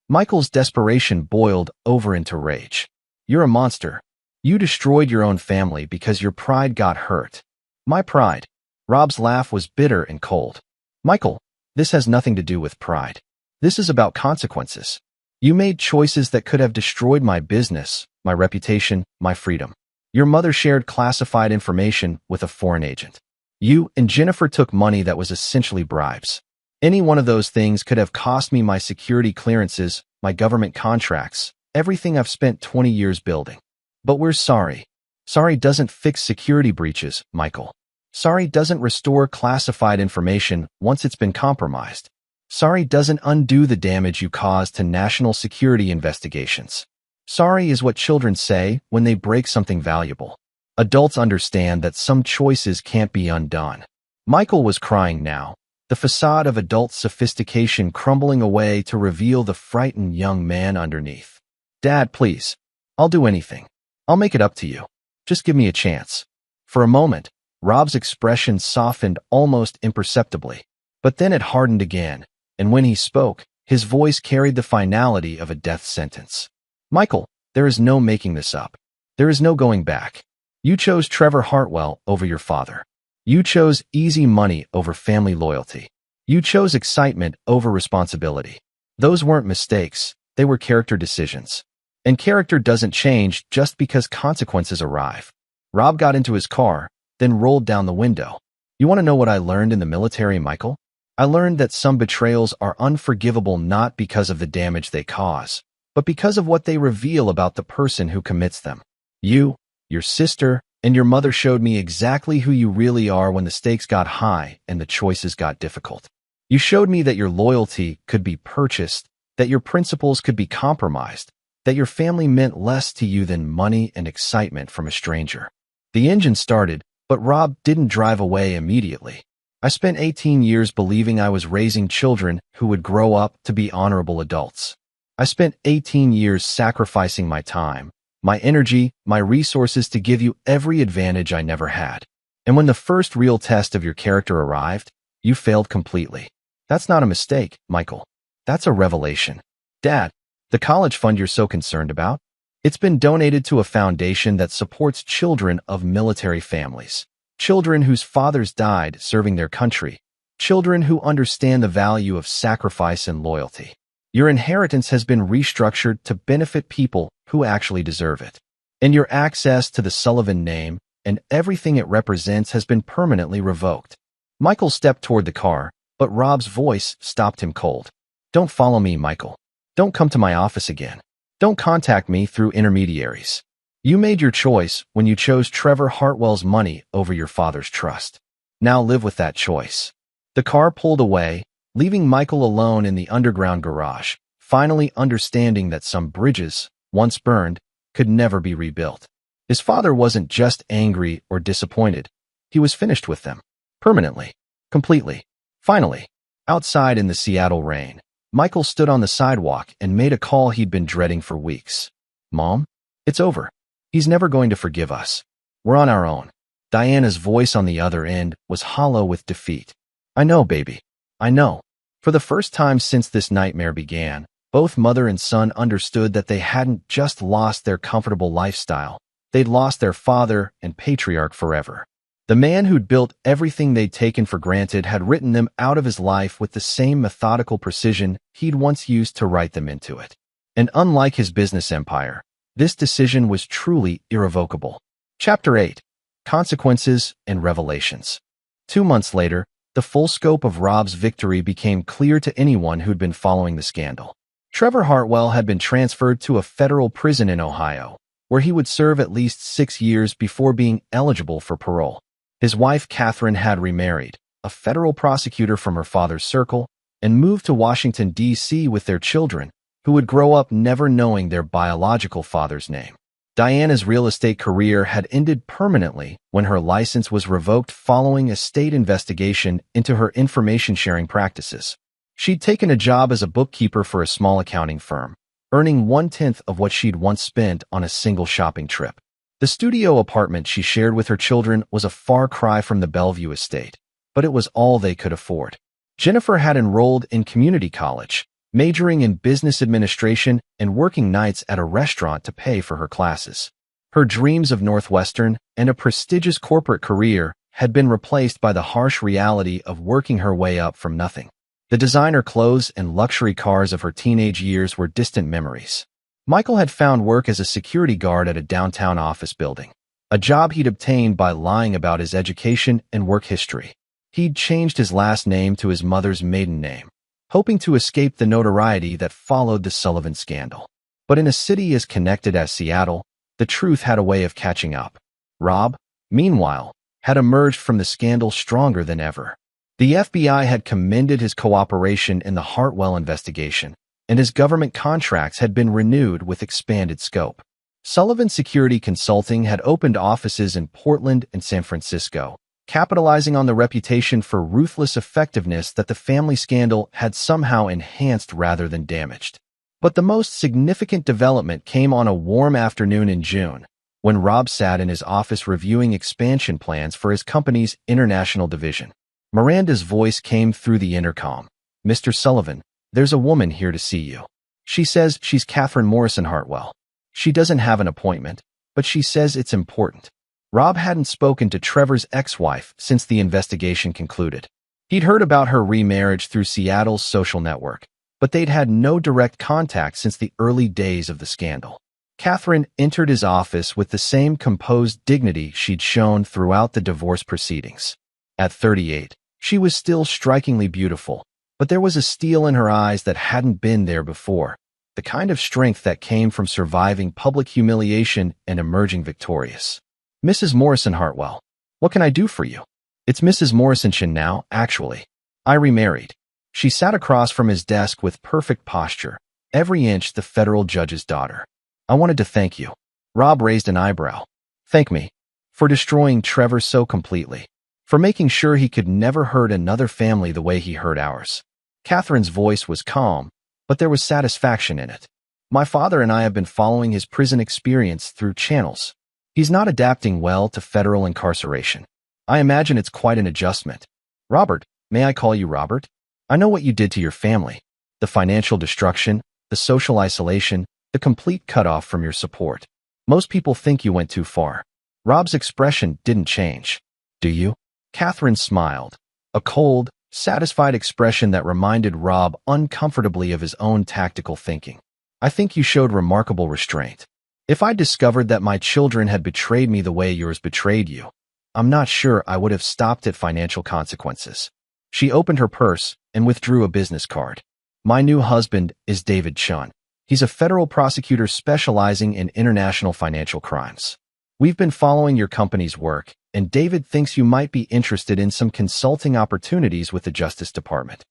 Michael's desperation boiled over into rage. "You're a monster. You destroyed your own family because your pride got hurt." "My pride?" Rob's laugh was bitter and cold. "Michael, this has nothing to do with pride. This is about consequences. You made choices that could have destroyed my business, my reputation, my freedom. Your mother shared classified information with a foreign agent. You and Jennifer took money that was essentially bribes. Any one of those things could have cost me my security clearances, my government contracts, everything I've spent 20 years building. But we're sorry. Sorry doesn't fix security breaches, Michael. Sorry doesn't restore classified information once it's been compromised. Sorry doesn't undo the damage you caused to national security investigations. Sorry is what children say when they break something valuable. Adults understand that some choices can't be undone. Michael was crying now, the facade of adult sophistication crumbling away to reveal the frightened young man underneath. Dad, please. I'll do anything. I'll make it up to you. Just give me a chance. For a moment, Rob's expression softened almost imperceptibly, but then it hardened again, and when he spoke, his voice carried the finality of a death sentence. Michael, there is no making this up. There is no going back. You chose Trevor Hartwell over your father. You chose easy money over family loyalty. You chose excitement over responsibility. Those weren't mistakes, they were character decisions. And character doesn't change just because consequences arrive. Rob got into his car, then rolled down the window. You want to know what I learned in the military, Michael? I learned that some betrayals are unforgivable not because of the damage they cause, but because of what they reveal about the person who commits them. You, your sister, and your mother showed me exactly who you really are when the stakes got high and the choices got difficult. You showed me that your loyalty could be purchased, that your principles could be compromised, that your family meant less to you than money and excitement from a stranger. The engine started, but Rob didn't drive away immediately. I spent 18 years believing I was raising children who would grow up to be honorable adults. I spent 18 years sacrificing my time, my energy, my resources to give you every advantage I never had. And when the first real test of your character arrived, you failed completely. That's not a mistake, Michael. That's a revelation. Dad, the college fund you're so concerned about? It's been donated to a foundation that supports children of military families. Children whose fathers died serving their country. Children who understand the value of sacrifice and loyalty. Your inheritance has been restructured to benefit people who actually deserve it. And your access to the Sullivan name and everything it represents has been permanently revoked. Michael stepped toward the car, but Rob's voice stopped him cold. Don't follow me, Michael. Don't come to my office again. Don't contact me through intermediaries. You made your choice when you chose Trevor Hartwell's money over your father's trust. Now live with that choice. The car pulled away, leaving Michael alone in the underground garage, finally understanding that some bridges, once burned, could never be rebuilt. His father wasn't just angry or disappointed. He was finished with them. Permanently. Completely. Finally. Outside in the Seattle rain, Michael stood on the sidewalk and made a call he'd been dreading for weeks. Mom? It's over. He's never going to forgive us. We're on our own. Diana's voice on the other end was hollow with defeat. I know, baby. I know. For the first time since this nightmare began, both mother and son understood that they hadn't just lost their comfortable lifestyle. They'd lost their father and patriarch forever. The man who'd built everything they'd taken for granted had written them out of his life with the same methodical precision he'd once used to write them into it. And unlike his business empire, this decision was truly irrevocable. Chapter 8. Consequences and Revelations. 2 months later, the full scope of Rob's victory became clear to anyone who'd been following the scandal. Trevor Hartwell had been transferred to a federal prison in Ohio, where he would serve at least 6 years before being eligible for parole. His wife, Catherine, had remarried, a federal prosecutor from her father's circle, and moved to Washington, D.C. with their children, who would grow up never knowing their biological father's name. Diana's real estate career had ended permanently when her license was revoked following a state investigation into her information-sharing practices. She'd taken a job as a bookkeeper for a small accounting firm, earning 1/10 of what she'd once spent on a single shopping trip. The studio apartment she shared with her children was a far cry from the Bellevue estate, but it was all they could afford. Jennifer had enrolled in community college, majoring in business administration and working nights at a restaurant to pay for her classes. Her dreams of Northwestern and a prestigious corporate career had been replaced by the harsh reality of working her way up from nothing. The designer clothes and luxury cars of her teenage years were distant memories. Michael had found work as a security guard at a downtown office building, a job he'd obtained by lying about his education and work history. He'd changed his last name to his mother's maiden name, hoping to escape the notoriety that followed the Sullivan scandal. But in a city as connected as Seattle, the truth had a way of catching up. Rob, meanwhile, had emerged from the scandal stronger than ever. The FBI had commended his cooperation in the Hartwell investigation, and his government contracts had been renewed with expanded scope. Sullivan Security Consulting had opened offices in Portland and San Francisco, capitalizing on the reputation for ruthless effectiveness that the family scandal had somehow enhanced rather than damaged. But the most significant development came on a warm afternoon in June, when Rob sat in his office reviewing expansion plans for his company's international division. Miranda's voice came through the intercom. "Mr. Sullivan, there's a woman here to see you. She says she's Catherine Morrison Hartwell. She doesn't have an appointment, but she says it's important." Rob hadn't spoken to Trevor's ex-wife since the investigation concluded. He'd heard about her remarriage through Seattle's social network, but they'd had no direct contact since the early days of the scandal. Catherine entered his office with the same composed dignity she'd shown throughout the divorce proceedings. At 38, she was still strikingly beautiful, but there was a steel in her eyes that hadn't been there before, the kind of strength that came from surviving public humiliation and emerging victorious. "Mrs. Morrison Hartwell, what can I do for you?" "It's Mrs. Morrison now, actually. I remarried." She sat across from his desk with perfect posture, every inch the federal judge's daughter. "I wanted to thank you." Rob raised an eyebrow. "Thank me? For destroying Trevor so completely. For making sure he could never hurt another family the way he hurt ours." Catherine's voice was calm, but there was satisfaction in it. "My father and I have been following his prison experience through channels. He's not adapting well to federal incarceration. I imagine it's quite an adjustment. Robert, may I call you Robert? I know what you did to your family. The financial destruction, the social isolation, the complete cutoff from your support. Most people think you went too far." Rob's expression didn't change. "Do you?" Catherine smiled, a cold, satisfied expression that reminded Rob uncomfortably of his own tactical thinking. "I think you showed remarkable restraint. If I discovered that my children had betrayed me the way yours betrayed you, I'm not sure I would have stopped at financial consequences." She opened her purse and withdrew a business card. "My new husband is David Chun. He's a federal prosecutor specializing in international financial crimes. We've been following your company's work, and David thinks you might be interested in some consulting opportunities with the Justice Department."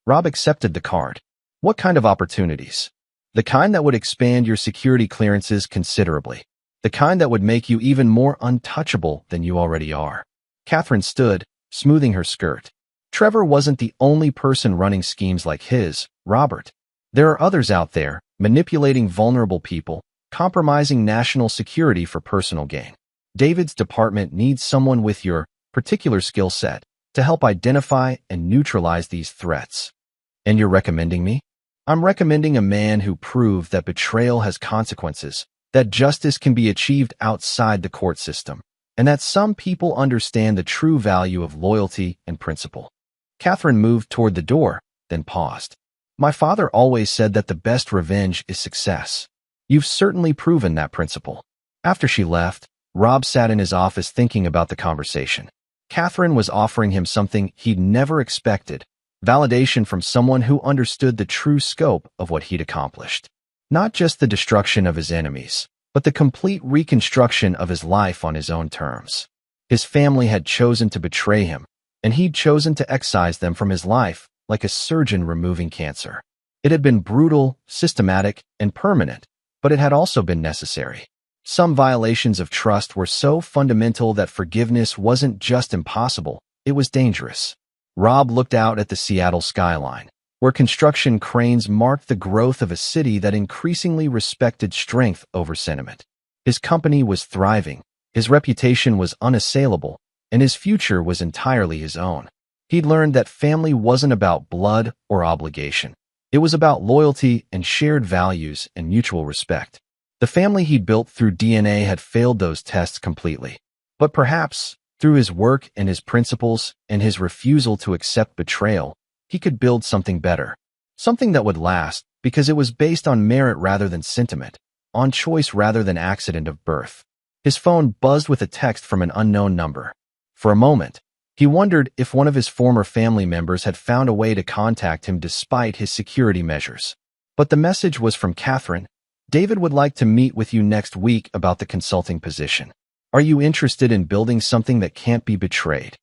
Rob accepted the card. "What kind of opportunities?" "The kind that would expand your security clearances considerably. The kind that would make you even more untouchable than you already are." Catherine stood, smoothing her skirt. "Trevor wasn't the only person running schemes like his, Robert. There are others out there, manipulating vulnerable people, compromising national security for personal gain. David's department needs someone with your particular skill set to help identify and neutralize these threats." "And you're recommending me?" "I'm recommending a man who proved that betrayal has consequences, that justice can be achieved outside the court system, and that some people understand the true value of loyalty and principle." Catherine moved toward the door, then paused. "My father always said that the best revenge is success. You've certainly proven that principle." After she left, Rob sat in his office thinking about the conversation. Catherine was offering him something he'd never expected, validation from someone who understood the true scope of what he'd accomplished. Not just the destruction of his enemies, but the complete reconstruction of his life on his own terms. His family had chosen to betray him, and he'd chosen to excise them from his life like a surgeon removing cancer. It had been brutal, systematic, and permanent, but it had also been necessary. Some violations of trust were so fundamental that forgiveness wasn't just impossible, it was dangerous. Rob looked out at the Seattle skyline, where construction cranes marked the growth of a city that increasingly respected strength over sentiment. His company was thriving, his reputation was unassailable, and his future was entirely his own. He'd learned that family wasn't about blood or obligation. It was about loyalty and shared values and mutual respect. The family he'd built through DNA had failed those tests completely. But perhaps, through his work and his principles and his refusal to accept betrayal, he could build something better. Something that would last, because it was based on merit rather than sentiment, on choice rather than accident of birth. His phone buzzed with a text from an unknown number. For a moment, he wondered if one of his former family members had found a way to contact him despite his security measures. But the message was from Catherine. "David would like to meet with you next week about the consulting position. Are you interested in building something that can't be betrayed?"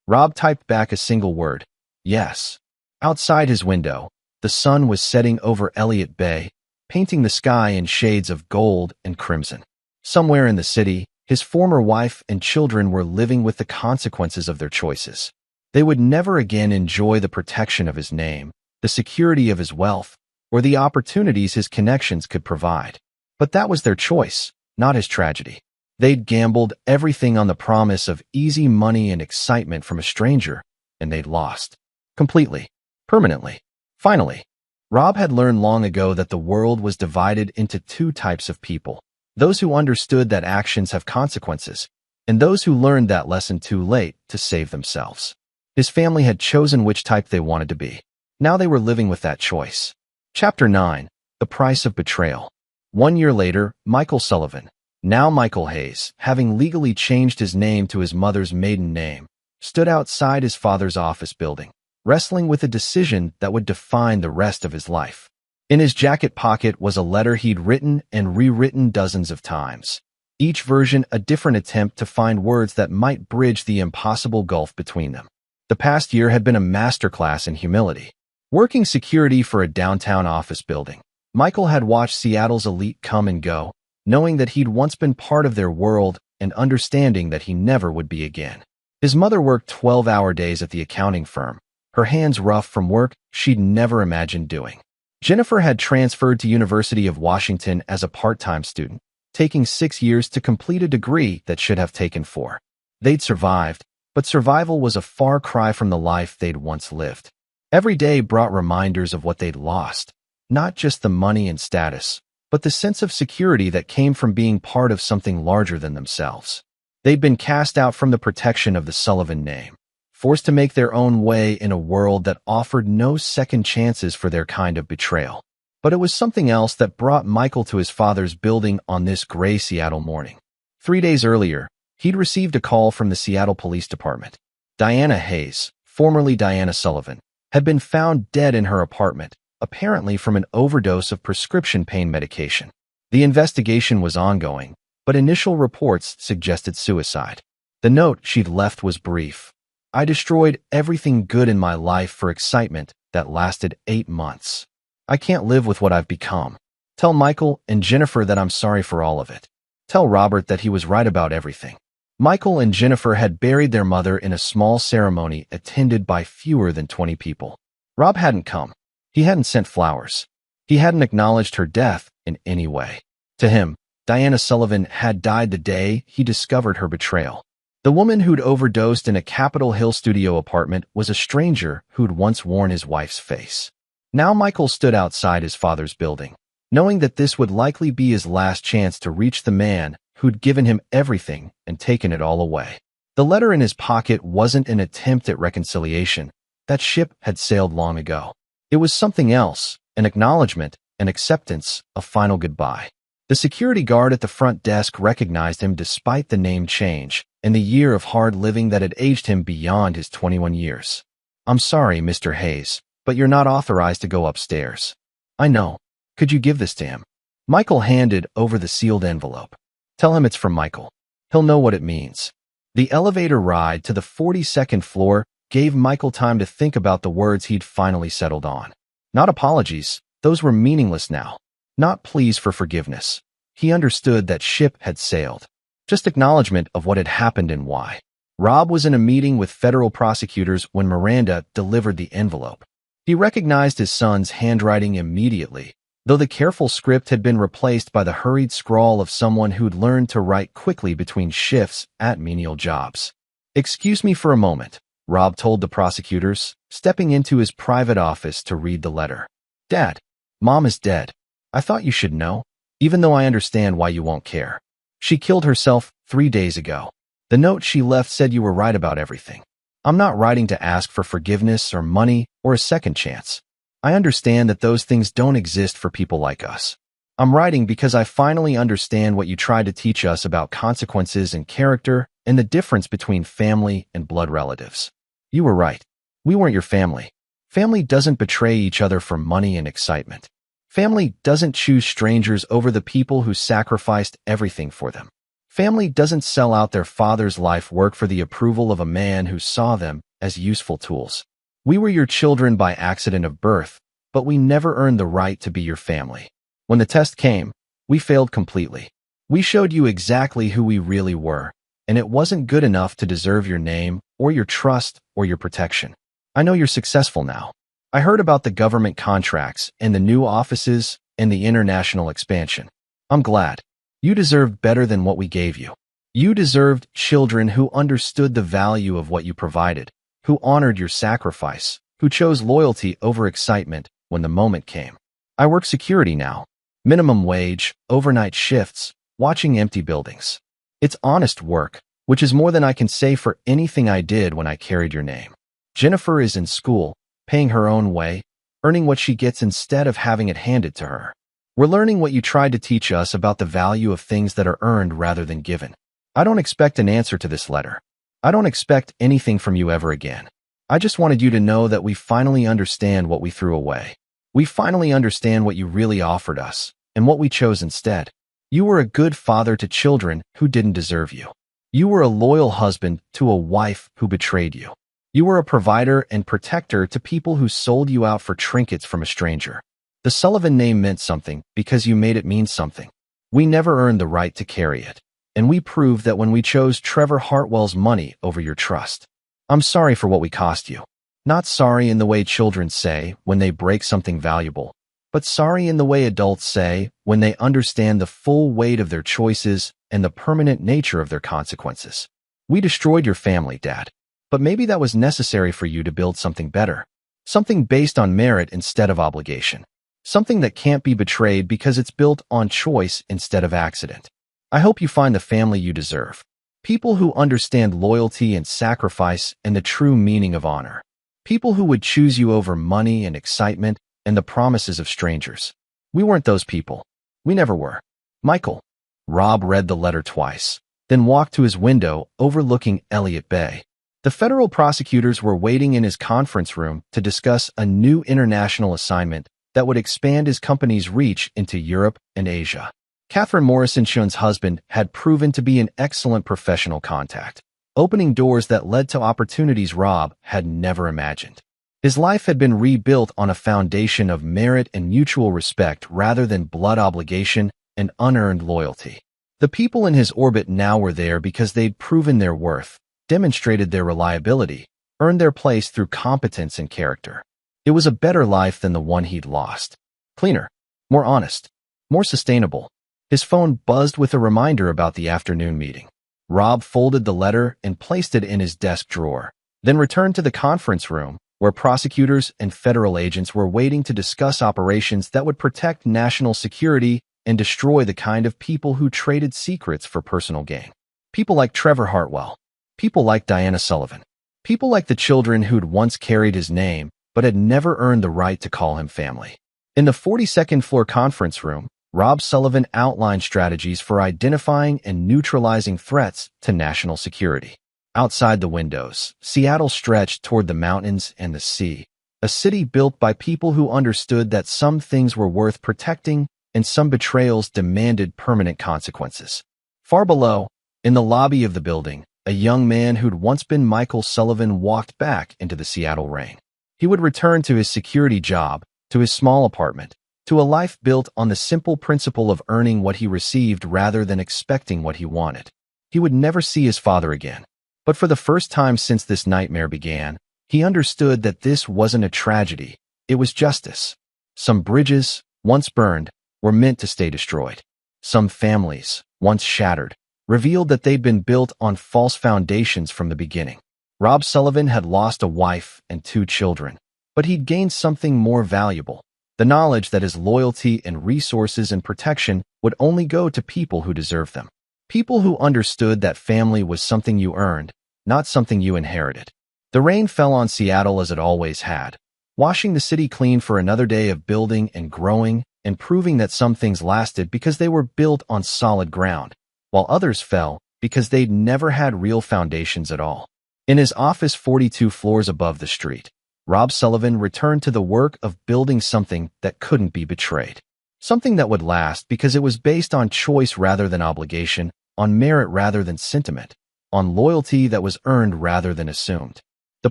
Rob typed back a single word. "Yes." Outside his window, The sun was setting over Elliott Bay, painting the sky in shades of gold and crimson. Somewhere in the city, his former wife and children were living with the consequences of their choices. They would never again enjoy the protection of his name, the security of his wealth, or the opportunities his connections could provide. But that was their choice, not his tragedy. They'd gambled everything on the promise of easy money and excitement from a stranger, and they'd lost. Completely. Permanently. Finally, Rob had learned long ago that the world was divided into two types of people: those who understood that actions have consequences, and those who learned that lesson too late to save themselves. His family had chosen which type they wanted to be. Now they were living with that choice. Chapter 9. The Price of Betrayal. 1 year later, Michael Sullivan, now Michael Hayes, having legally changed his name to his mother's maiden name, stood outside his father's office building, wrestling with a decision that would define the rest of his life. In his jacket pocket was a letter he'd written and rewritten dozens of times, each version a different attempt to find words that might bridge the impossible gulf between them. The past year had been a masterclass in humility. Working security for a downtown office building, Michael had watched Seattle's elite come and go, knowing that he'd once been part of their world and understanding that he never would be again. His mother worked 12-hour days at the accounting firm, her hands rough from work she'd never imagined doing. Jennifer had transferred to University of Washington as a part-time student, taking 6 years to complete a degree that should have taken 4. They'd survived, but survival was a far cry from the life they'd once lived. Every day brought reminders of what they'd lost, not just the money and status, but the sense of security that came from being part of something larger than themselves. They'd been cast out from the protection of the Sullivan name, forced to make their own way in a world that offered no second chances for their kind of betrayal. But it was something else that brought Michael to his father's building on this gray Seattle morning. 3 days earlier, he'd received a call from the Seattle Police Department. Diana Hayes, formerly Diana Sullivan, had been found dead in her apartment, apparently from an overdose of prescription pain medication. The investigation was ongoing, but initial reports suggested suicide. The note she'd left was brief. "I destroyed everything good in my life for excitement that lasted 8 months. I can't live with what I've become. Tell Michael and Jennifer that I'm sorry for all of it. Tell Robert that he was right about everything." Michael and Jennifer had buried their mother in a small ceremony attended by fewer than 20 people. Rob hadn't come. He hadn't sent flowers. He hadn't acknowledged her death in any way. To him, Diana Sullivan had died the day he discovered her betrayal. The woman who'd overdosed in a Capitol Hill studio apartment was a stranger who'd once worn his wife's face. Now Michael stood outside his father's building, knowing that this would likely be his last chance to reach the man who'd given him everything and taken it all away. The letter in his pocket wasn't an attempt at reconciliation. That ship had sailed long ago. It was something else, an acknowledgement, an acceptance, a final goodbye. The security guard at the front desk recognized him despite the name change and the year of hard living that had aged him beyond his 21 years. "I'm sorry, Mr. Hayes, but you're not authorized to go upstairs." "I know. Could you give this to him?" Michael handed over the sealed envelope. "Tell him it's from Michael. He'll know what it means." The elevator ride to the 42nd floor gave Michael time to think about the words he'd finally settled on. Not apologies, those were meaningless now. Not pleas for forgiveness. He understood that ship had sailed. Just acknowledgement of what had happened and why. Rob was in a meeting with federal prosecutors when Miranda delivered the envelope. He recognized his son's handwriting immediately, though the careful script had been replaced by the hurried scrawl of someone who'd learned to write quickly between shifts at menial jobs. "Excuse me for a moment," Rob told the prosecutors, stepping into his private office to read the letter. "Dad, Mom is dead. I thought you should know, even though I understand why you won't care. She killed herself 3 days ago. The note she left said you were right about everything. I'm not writing to ask for forgiveness or money or a second chance. I understand that those things don't exist for people like us. I'm writing because I finally understand what you tried to teach us about consequences and character and the difference between family and blood relatives. You were right. We weren't your family. Family doesn't betray each other for money and excitement. Family doesn't choose strangers over the people who sacrificed everything for them. Family doesn't sell out their father's life work for the approval of a man who saw them as useful tools. We were your children by accident of birth, but we never earned the right to be your family. When the test came, we failed completely. We showed you exactly who we really were, and it wasn't good enough to deserve your name or your trust or your protection. I know you're successful now. I heard about the government contracts and the new offices and the international expansion. I'm glad. You deserved better than what we gave you. You deserved children who understood the value of what you provided, who honored your sacrifice, who chose loyalty over excitement when the moment came. I work security now. Minimum wage, overnight shifts, watching empty buildings. It's honest work, which is more than I can say for anything I did when I carried your name. Jennifer is in school, paying her own way, earning what she gets instead of having it handed to her. We're learning what you tried to teach us about the value of things that are earned rather than given. I don't expect an answer to this letter. I don't expect anything from you ever again. I just wanted you to know that we finally understand what we threw away. We finally understand what you really offered us and what we chose instead. You were a good father to children who didn't deserve you. You were a loyal husband to a wife who betrayed you. You were a provider and protector to people who sold you out for trinkets from a stranger. The Sullivan name meant something because you made it mean something. We never earned the right to carry it, and we proved that when we chose Trevor Hartwell's money over your trust. I'm sorry for what we cost you. Not sorry in the way children say when they break something valuable, but sorry in the way adults say when they understand the full weight of their choices and the permanent nature of their consequences. We destroyed your family, Dad, but maybe that was necessary for you to build something better, something based on merit instead of obligation, something that can't be betrayed because it's built on choice instead of accident. I hope you find the family you deserve, people who understand loyalty and sacrifice and the true meaning of honor, people who would choose you over money and excitement and the promises of strangers. We weren't those people. We never were. Michael. Rob read the letter twice, then walked to his window overlooking Elliott Bay. The federal prosecutors were waiting in his conference room to discuss a new international assignment that would expand his company's reach into Europe and Asia. Catherine Morrison-Shun's husband had proven to be an excellent professional contact, opening doors that led to opportunities Rob had never imagined. His life had been rebuilt on a foundation of merit and mutual respect rather than blood obligation and unearned loyalty. The people in his orbit now were there because they'd proven their worth, demonstrated their reliability, earned their place through competence and character. It was a better life than the one he'd lost. Cleaner, more honest, more sustainable. His phone buzzed with a reminder about the afternoon meeting. Rob folded the letter and placed it in his desk drawer, then returned to the conference room where prosecutors and federal agents were waiting to discuss operations that would protect national security and destroy the kind of people who traded secrets for personal gain. People like Trevor Hartwell. People like Diana Sullivan. People like the children who'd once carried his name but had never earned the right to call him family. In the 42nd floor conference room, Rob Sullivan outlined strategies for identifying and neutralizing threats to national security. Outside the windows, Seattle stretched toward the mountains and the sea, a city built by people who understood that some things were worth protecting and some betrayals demanded permanent consequences. Far below, in the lobby of the building, a young man who'd once been Michael Sullivan walked back into the Seattle rain. He would return to his security job, to his small apartment, to a life built on the simple principle of earning what he received rather than expecting what he wanted. He would never see his father again. But for the first time since this nightmare began, he understood that this wasn't a tragedy, it was justice. Some bridges, once burned, were meant to stay destroyed. Some families, once shattered, revealed that they'd been built on false foundations from the beginning. Rob Sullivan had lost a wife and 2 children, but he'd gained something more valuable, the knowledge that his loyalty and resources and protection would only go to people who deserved them. People who understood that family was something you earned, not something you inherited. The rain fell on Seattle as it always had, washing the city clean for another day of building and growing and proving that some things lasted because they were built on solid ground, while others fell because they'd never had real foundations at all. In his office 42 floors above the street, Rob Sullivan returned to the work of building something that couldn't be betrayed. Something that would last because it was based on choice rather than obligation, on merit rather than sentiment, on loyalty that was earned rather than assumed. The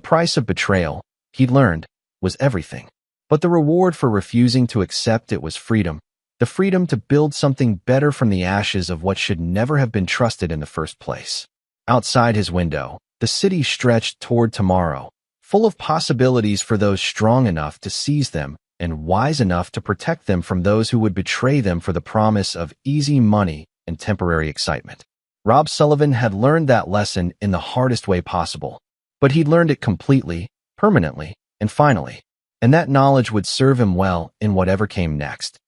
price of betrayal, he'd learned, was everything. But the reward for refusing to accept it was freedom. The freedom to build something better from the ashes of what should never have been trusted in the first place. Outside his window, the city stretched toward tomorrow, full of possibilities for those strong enough to seize them and wise enough to protect them from those who would betray them for the promise of easy money and temporary excitement. Rob Sullivan had learned that lesson in the hardest way possible, but he'd learned it completely, permanently, and finally, and that knowledge would serve him well in whatever came next.